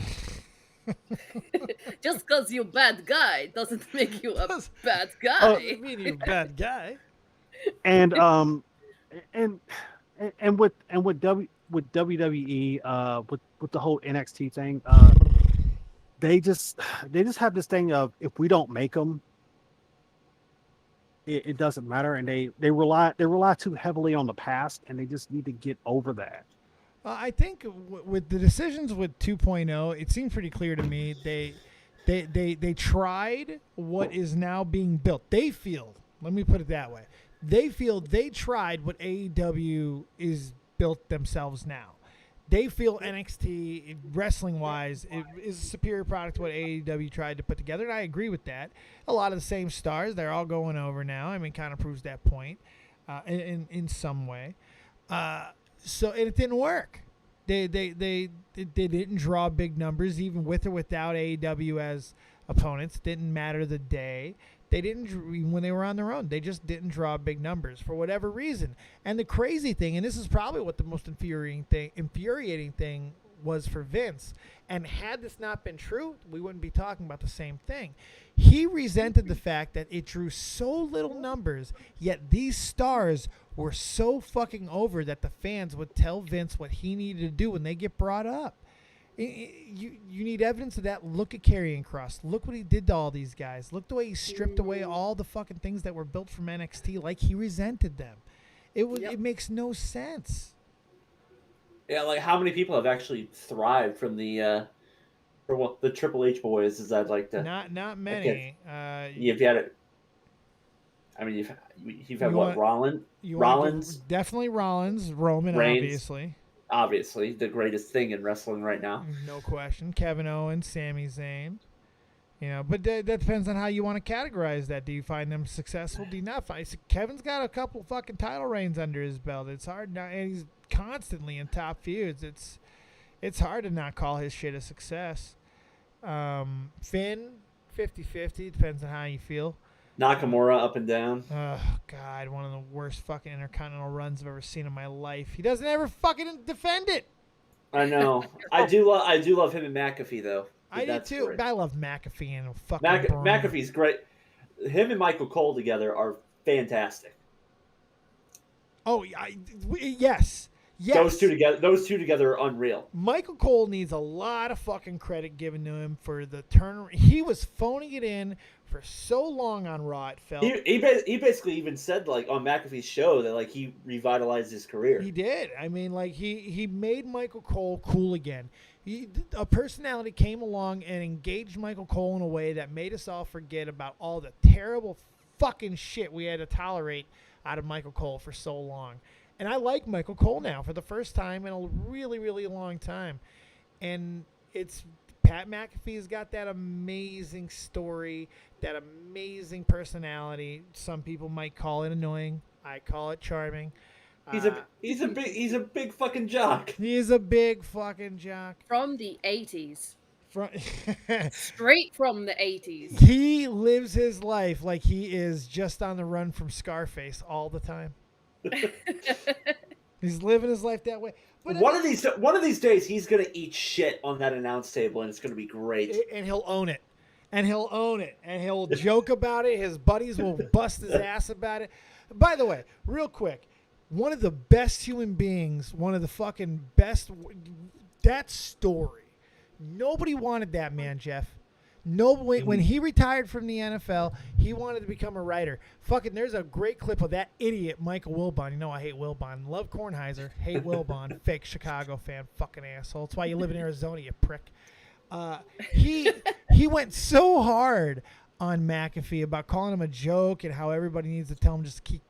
Just because you're a bad guy doesn't make you a bad guy. Oh, you mean you're a bad guy? And with WWE, with the whole NXT thing, they just have this thing of, if we don't make them, it doesn't matter, and they rely too heavily on the past, and they just need to get over that. I think with the decisions with 2.0, it seemed pretty clear to me they tried what is now being built. They feel, let me put it that way, they feel they tried what AEW is built themselves now. They feel NXT, wrestling-wise, is a superior product to what AEW tried to put together, and I agree with that. A lot of the same stars, they're all going over now. I mean, kind of proves that point in some way. So and it didn't work. They didn't draw big numbers, even with or without AEW as opponents. Didn't matter the day. They didn't, when they were on their own, they just didn't draw big numbers for whatever reason. And the crazy thing, and this is probably what the most infuriating thing was for Vince, and had this not been true, we wouldn't be talking about the same thing. He resented the fact that it drew so little numbers, yet these stars were so fucking over that the fans would tell Vince what he needed to do when they get brought up. You need evidence of that. Look at Karrion Kross. Look what he did to all these guys. Look the way he stripped away all the fucking things that were built from NXT, like he resented them. It makes no sense. Yeah, like how many people have actually thrived from the Triple H boys? Is that like the not many. You've had it. I mean, you've had what? Rollins, definitely Rollins, Roman, Reigns. Obviously, the greatest thing in wrestling right now. No question. Kevin Owens, Sami Zayn. But that depends on how you want to categorize that. Do you find them successful? Do you not find? Kevin's got a couple fucking title reigns under his belt. It's hard not, and he's constantly in top feuds. It's hard to not call his shit a success. Finn, 50-50. Depends on how you feel. Nakamura up and down. Oh, God. One of the worst fucking Intercontinental runs I've ever seen in my life. He doesn't ever fucking defend it. I know. I do love him and McAfee, though. I do, too. Great. I love McAfee and fucking McAfee's great. Him and Michael Cole together are fantastic. Oh, yes. Those two together are unreal. Michael Cole needs a lot of fucking credit given to him for the turn. He was phoning it in for so long on Raw, it felt. He basically even said, like, on McAfee's show that, like, he revitalized his career. He did. I mean, like, he made Michael Cole cool again. A personality came along and engaged Michael Cole in a way that made us all forget about all the terrible fucking shit we had to tolerate out of Michael Cole for so long. And I like Michael Cole now for the first time in a really, really long time. And it's Pat McAfee's got that amazing story, that amazing personality. Some people might call it annoying. I call it charming. He's a big fucking jock. He is a big fucking jock. From the 80s. Straight from the 80s. He lives his life like he is just on the run from Scarface all the time. He's living his life that way. But one of these days, he's gonna eat shit on that announce table, and it's gonna be great. And he'll own it. And he'll joke about it. His buddies will bust his ass about it. By the way, real quick, one of the best human beings, one of the fucking best. That story. Nobody wanted that man, Jeff. When he retired from the NFL, he wanted to become a writer. Fucking, there's a great clip of that idiot Michael Wilbon. You know I hate Wilbon. Love Kornheiser. Hate Wilbon. Fake Chicago fan. Fucking asshole. That's why you live in Arizona, you prick. He went so hard on McAfee about calling him a joke and how everybody needs to tell him just keep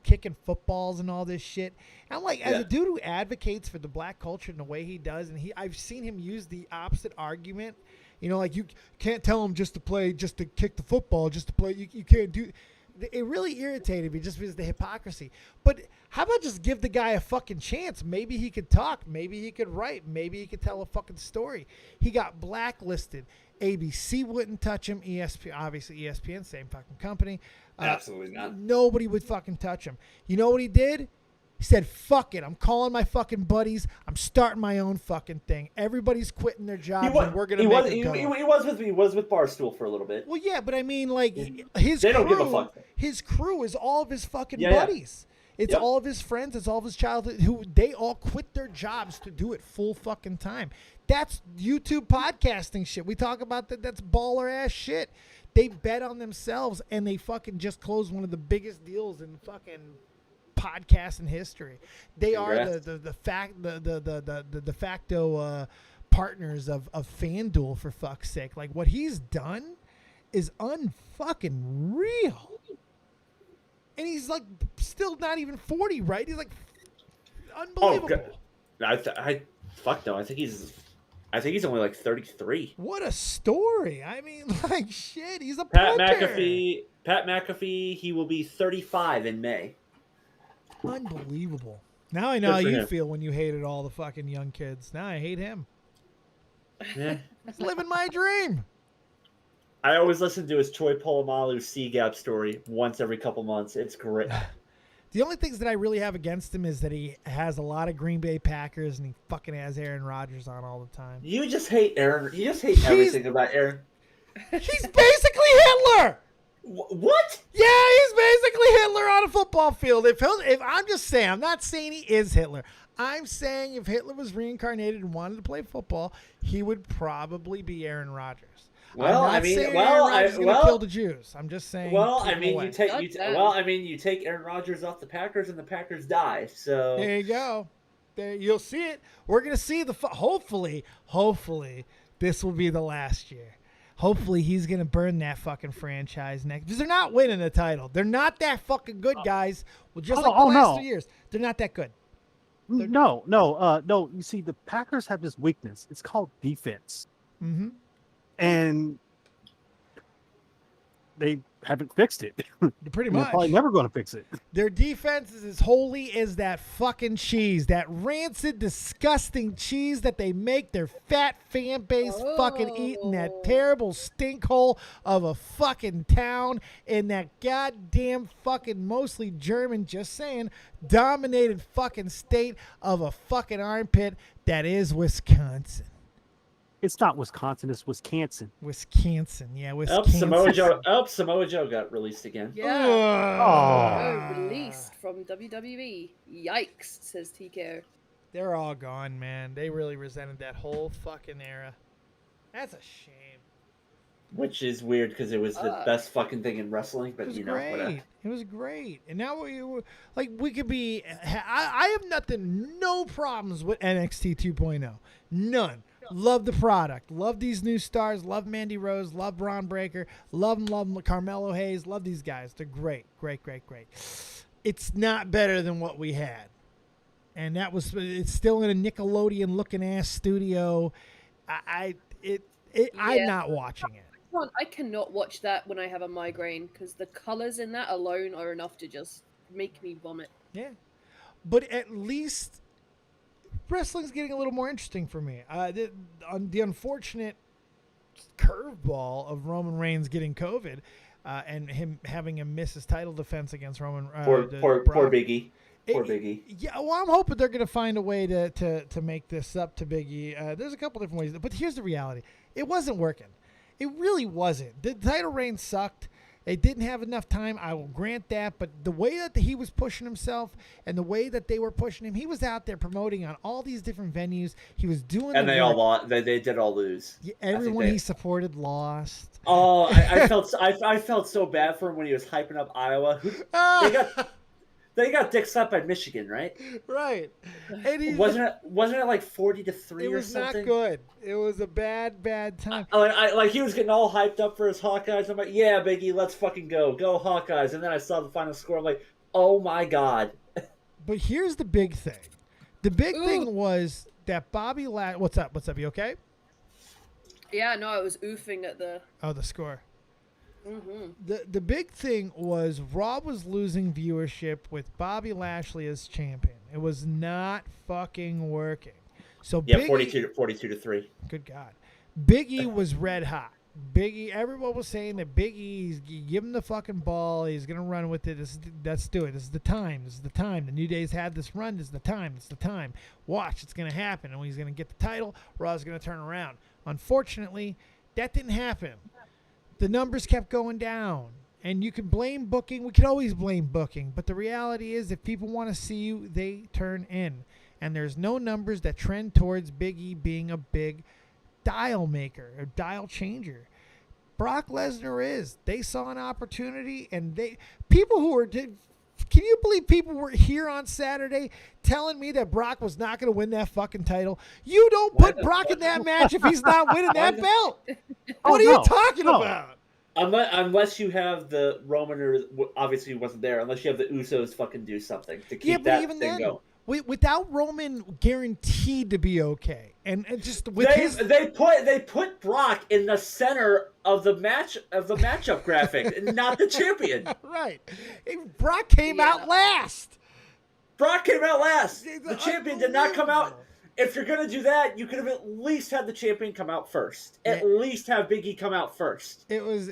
kicking footballs and all this shit. And I'm like, as a dude who advocates for the black culture in the way he does, and I've seen him use the opposite argument. You know, like, you can't tell him just to kick the football, just to play. You can't do. It really irritated me just because of the hypocrisy. But how about just give the guy a fucking chance? Maybe he could talk. Maybe he could write. Maybe he could tell a fucking story. He got blacklisted. ABC wouldn't touch him. ESPN, obviously ESPN, same fucking company. Absolutely not. Nobody would fucking touch him. You know what he did? He said, fuck it. I'm calling my fucking buddies. I'm starting my own fucking thing. Everybody's quitting their jobs, and we're going to make it go. He was with Barstool for a little bit. Well, yeah, but I mean, like, his don't give a fuck. His crew is all of his fucking buddies. It's all of his friends. It's all of his childhood. They all quit their jobs to do it full fucking time. That's YouTube podcasting shit. We talk about that. That's baller ass shit. They bet on themselves, and they fucking just closed one of the biggest deals in fucking podcast in history. They Congrats. are the de facto partners of FanDuel, for fuck's sake. Like, what he's done is unfucking real. And he's like still not even 40, right? He's like Unbelievable. Fuck no. I think he's only like 33. What a story. I mean, like, shit, he's a Pat punter. McAfee, he will be 35 in May. Unbelievable. Now I know Good how for you him. feel when you hated all the fucking young kids. Now I hate him. Yeah. He's living my dream. I always listen to his Troy Polamalu C-Gap story once every couple months. It's great. The only things that I really have against him is that he has a lot of Green Bay Packers and he fucking has Aaron Rodgers on all the time. You just hate Aaron. You just hate everything about Aaron. He's basically Hitler. What? Yeah, he's basically Hitler on a football field. If I'm just saying, I'm not saying he is Hitler. I'm saying if Hitler was reincarnated and wanted to play football, he would probably be Aaron Rodgers. Well, I'm not saying Aaron Rodgers is going to kill the Jews. I'm just saying. Well, keep I him mean, away. you take Aaron Rodgers off the Packers, and the Packers die. So There you go. There you'll see it. We're gonna see the. Hopefully, this will be the last year. Hopefully, he's gonna burn that fucking franchise next because they're not winning the title. They're not that fucking good, guys. Well, just like the last 3 years, they're not that good. No. You see, the Packers have this weakness. It's called defense, Mm-hmm. and they haven't fixed it. Pretty They're much. probably never going to fix it. Their defense is as holy as that fucking cheese, that rancid, disgusting cheese that they make their fat fan base fucking eat in that terrible stink hole of a fucking town in that goddamn fucking mostly German, just saying, dominated fucking state of a fucking armpit that is Wisconsin. It's not Wisconsin. It's Wisconsin. Wisconsin, yeah, Wisconsin. Samoa Joe got released again. Yeah. Oh. Released from WWE. Yikes, says TKO. They're all gone, man. They really resented that whole fucking era. That's a shame. Which is weird because it was the best fucking thing in wrestling. But It was you know, great. whatever. It was great. And now we could be. I have no problems with NXT 2.0. None. Love the product. Love these new stars. Love Mandy Rose. Love Braun Breaker. Love Carmelo Hayes. Love these guys. They're great. Great. It's not better than what we had. And it's still in a Nickelodeon looking ass studio. I'm not watching it. I cannot watch that when I have a migraine because the colors in that alone are enough to just make me vomit. Yeah. But at least wrestling's getting a little more interesting for me. The unfortunate curveball of Roman Reigns getting COVID and him having him miss his title defense against Roman. Poor Biggie. Poor Biggie. Yeah, well, I'm hoping they're going to find a way to make this up to Biggie. There's a couple different ways, but here's the reality: it wasn't working. It really wasn't. The title reign sucked. They didn't have enough time. I will grant that. But the way that he was pushing himself and the way that they were pushing him, he was out there promoting on all these different venues. He was doing. And they all lost. They did all lose. Yeah, everyone he supported lost. Oh, I felt so bad for him when he was hyping up Iowa. They got dick slapped by Michigan, right? Right. And wasn't it like 40-3 or something? It was not good. It was a bad time. Like he was getting all hyped up for his Hawkeyes. I'm like, yeah, Biggie, let's fucking go Hawkeyes. And then I saw the final score. I'm like, oh my god. But here's the big thing. The big thing was that Bobby What's up? You okay? Yeah, no, I was oofing at the score. Mm-hmm. The big thing was Raw was losing viewership with Bobby Lashley as champion. It was not fucking working. So yeah, Biggie, 42-3. Good God, Biggie was red hot. Everyone was saying that Biggie's give him the fucking ball. He's gonna run with it. Let's do it. This is the time. The New Day's had this run. This is the time. Watch, it's gonna happen. And when he's gonna get the title, Raw's gonna turn around. Unfortunately, that didn't happen. The numbers kept going down. And you can blame booking. We can always blame booking. But the reality is if people want to see you, they turn in. And there's no numbers that trend towards Big E being a big dial maker or dial changer. Brock Lesnar is. They saw an opportunity and people who were... Can you believe people were here on Saturday telling me that Brock was not going to win that fucking title? You don't put Brock in that match if he's not winning that belt. What are you talking about? Unless you have the Roman, or obviously he wasn't there, unless you have the Usos fucking do something to keep that thing going. without Roman guaranteed to be okay, and just with they put Brock in the center of the matchup graphic, not the champion. Right. Brock came out last. Brock came out last. The champion did not come out. If you're gonna do that, you could have at least had the champion come out first. At least have Big E come out first. It was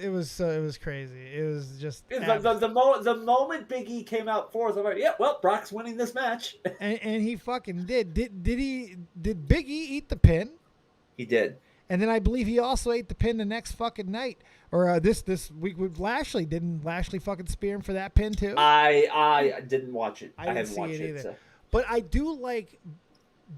crazy. It was just the moment Big E came out fourth, I'm like, yeah, well, Brock's winning this match. and he fucking did. Did Big E eat the pin? He did. And then I believe he also ate the pin the next fucking night, or this week with Lashley. Didn't Lashley fucking spear him for that pin too? I didn't watch it. I haven't watched it either. So. But I do like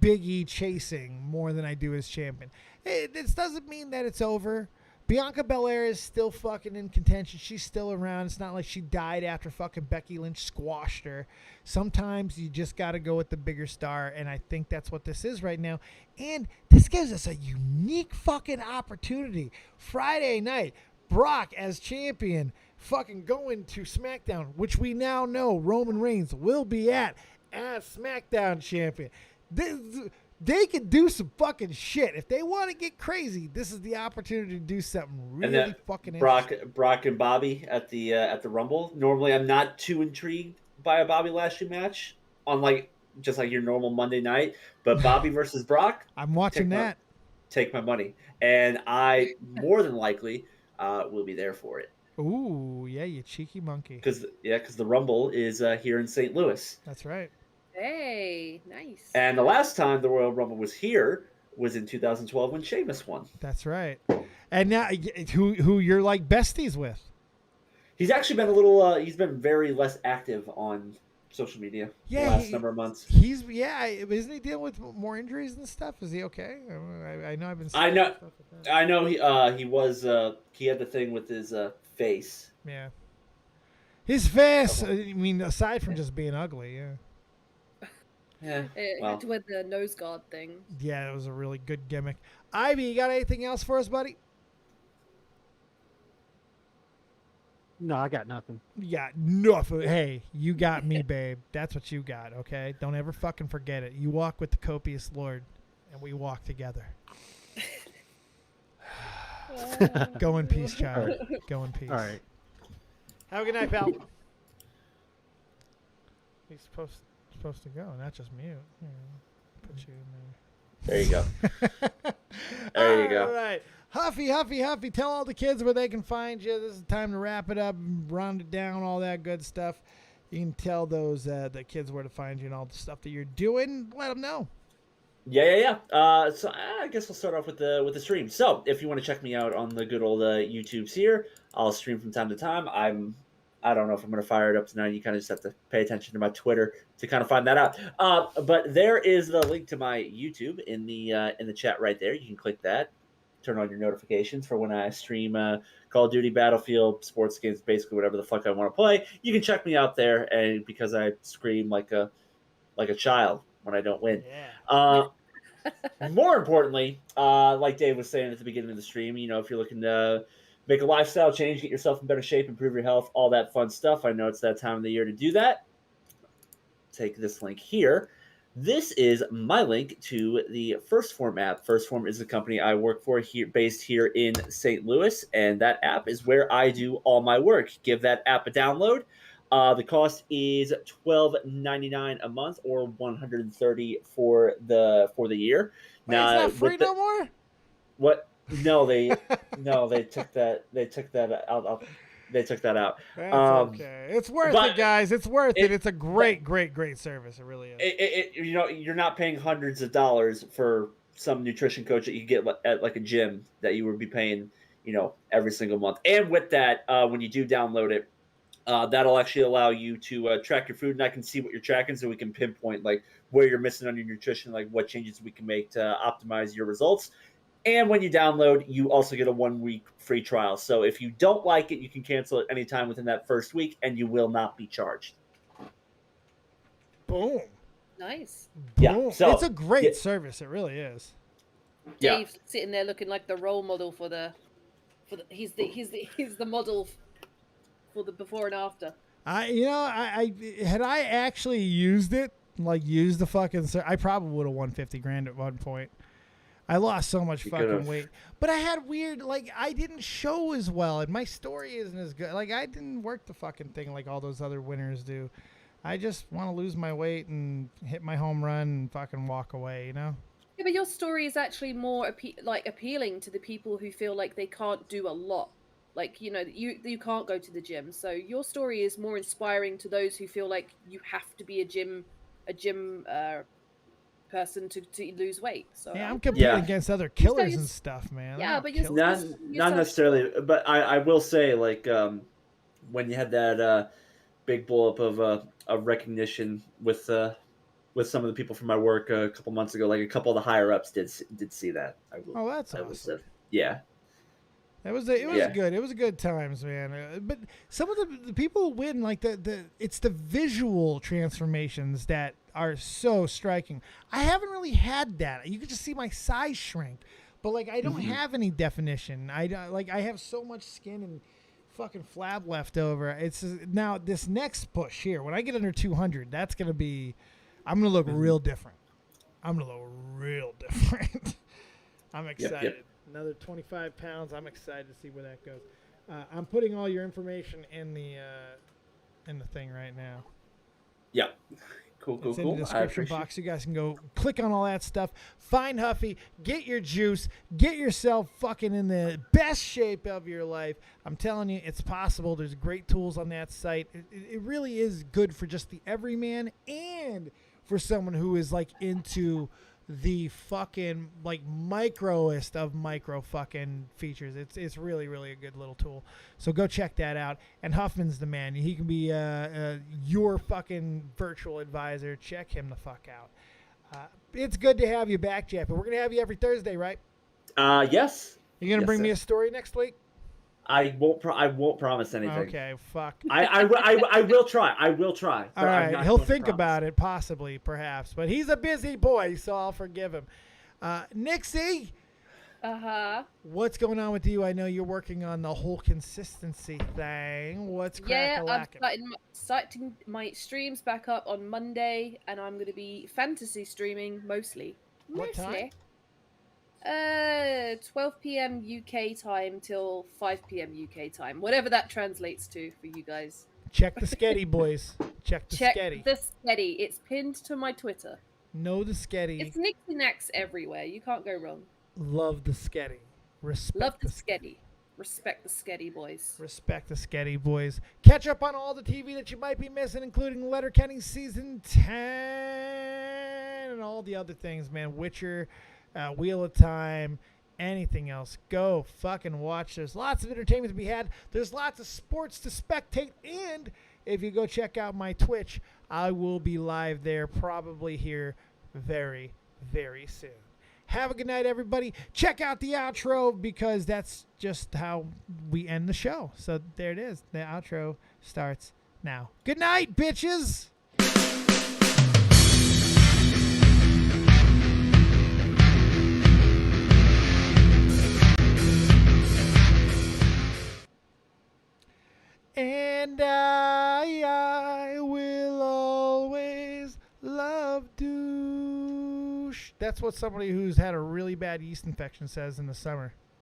Big E chasing more than I do as champion. This doesn't mean that it's over. Bianca Belair is still fucking in contention. She's still around. It's not like she died after fucking Becky Lynch squashed her. Sometimes you just got to go with the bigger star, and I think that's what this is right now. And this gives us a unique fucking opportunity. Friday night, Brock as champion fucking going to SmackDown, which we now know Roman Reigns will be at as SmackDown champion. They can do some fucking shit. If they want to get crazy, this is the opportunity to do something really fucking interesting. Brock and Bobby at the Rumble. Normally, I'm not too intrigued by a Bobby Lashley match on just like your normal Monday night. But Bobby versus Brock, I'm watching that. Take my money, and I more than likely will be there for it. Ooh, yeah, you cheeky monkey. Because the Rumble is here in St. Louis. That's right. Hey, nice. And the last time the Royal Rumble was here was in 2012 when Sheamus won. That's right. And now, who you're like besties with? He's actually been a little. He's been very less active on social media the last number of months. Isn't he dealing with more injuries and stuff? Is he okay? I know I've been. I know. He had the thing with his face. Yeah. His face. I mean, aside from just being ugly, yeah. Yeah, had to wear the nose guard thing. Yeah, it was a really good gimmick. Ivy, you got anything else for us, buddy? No, I got nothing. You got nothing. Hey, you got me, babe. That's what you got, okay? Don't ever fucking forget it. You walk with the copious Lord, and we walk together. Go in peace, child. Right. Go in peace. All right. Have a good night, pal. He's supposed to go, not just mute. Put you in there. There you go. There you go. All right. Huffy, tell all the kids where they can find you. This is the time to wrap it up, round it down, all that good stuff. You can tell those the kids where to find you and all the stuff that you're doing. Let them know. Yeah. So I guess we'll start off with the stream. So if you want to check me out on the good old YouTubes here, I'll stream from time to time. I don't know if I'm going to fire it up tonight. You kind of just have to pay attention to my Twitter to kind of find that out. But there is the link to my YouTube in the chat right there. You can click that. Turn on your notifications for when I stream Call of Duty, Battlefield, sports games, basically whatever the fuck I want to play. You can check me out there, and because I scream like a child when I don't win. Yeah. More importantly, like Dave was saying at the beginning of the stream, if you're looking to make a lifestyle change, get yourself in better shape, improve your health, all that fun stuff. I know it's that time of the year to do that. Take this link here. This is my link to the Phorm app. Phorm is the company I work for here, based here in St. Louis, and that app is where I do all my work. Give that app a download. The cost is $12.99 a month, or $130 for the year. Wait, now, it's not free no more? What? No, they took that out. They took that out. That's okay. It's worth it, guys. It's worth it. It's a great service. It really is. You're not paying hundreds of dollars for some nutrition coach that you get at like a gym that you would be paying, every single month. And with that, when you do download it, that'll actually allow you to track your food, and I can see what you're tracking, so we can pinpoint like where you're missing on your nutrition, like what changes we can make to optimize your results. And when you download, you also get a 1-week free trial. So if you don't like it, you can cancel it anytime within that first week, and you will not be charged. Boom. Nice. Boom. Yeah, so, it's a great service. It really is. Dave's sitting there looking like the role model for the he's the model for the before and after. I had I actually used it like use the fucking. I probably would have won 50 grand at one point. I lost so much fucking could've. weight, but I had weird. Like I didn't show as well, and my story isn't as good. Like I didn't work the fucking thing like all those other winners do. I just want to lose my weight and hit my home run and fucking walk away. You know. Yeah, but your story is actually more appealing to the people who feel like they can't do a lot. Like, you know, you can't go to the gym. So your story is more inspiring to those who feel like you have to be a gym person to lose weight. So Yeah, I'm competing Yeah. against other killers and stuff, man. Yeah, I'm but kill- Not necessarily, but I will say, like, when you had that big blow up of recognition with some of the people from my work a couple months ago, like a couple of the higher ups did see that. Oh, that's I will awesome. say. Yeah. It was Yeah. good. It was good times, man. But some of the people who win, like it's the visual transformations that are so striking. I haven't really had that. You could just see my size shrink, but like I don't have any definition. I have so much skin and fucking flab left over. It's now this next push here. When I get under 200, that's gonna be. I'm gonna look real different. I'm gonna look real different. I'm excited. Yep. Another 25 pounds. I'm excited to see where that goes. I'm putting all your information in the thing right now. Yeah. Cool. It's in the description box. You guys can go click on all that stuff. Find Huffy. Get your juice. Get yourself fucking in the best shape of your life. I'm telling you, it's possible. There's great tools on that site. It really is good for just the everyman and for someone who is like into the fucking like microest of micro fucking features. It's really, really a good little tool. So go check that out. And Huffman's the man. He can be your fucking virtual advisor. Check him the fuck out. It's good to have you back, Jeff. We're gonna have you every Thursday, right? Yes. You gonna Yes, bring me sir. a story next week? I won't promise anything. Okay, fuck. I will try. I will try. All right, he'll think about it, possibly, perhaps, but he's a busy boy, so I'll forgive him. Nixie, what's going on with you? I know you're working on the whole consistency thing. What's Yeah, I'm crack-a-lackin'? starting my streams back up on Monday, and I'm going to be fantasy streaming mostly. What time? 12 p.m. UK time till 5 p.m. UK time, whatever that translates to for you guys. Check the sketty, boys. Check the Check sketty. the sketty. It's pinned to my Twitter. Know the sketty. It's Nixie Nax everywhere. You can't go wrong. Love the sketty. Respect Love the sketty. Respect the sketty, boys. Respect the sketty, boys. Catch up on all the TV that you might be missing, including Letterkenny Season 10 and all the other things, man. Witcher, Wheel of Time, anything else. Go fucking watch. There's lots of entertainment to be had. There's lots of sports to spectate. And if you go check out my Twitch, I will be live there probably here very, very soon. Have a good night, everybody. Check out the outro because that's just how we end the show. So there it is. The outro starts now. Good night, bitches. And I will always love douche. That's what somebody who's had a really bad yeast infection says in the summer.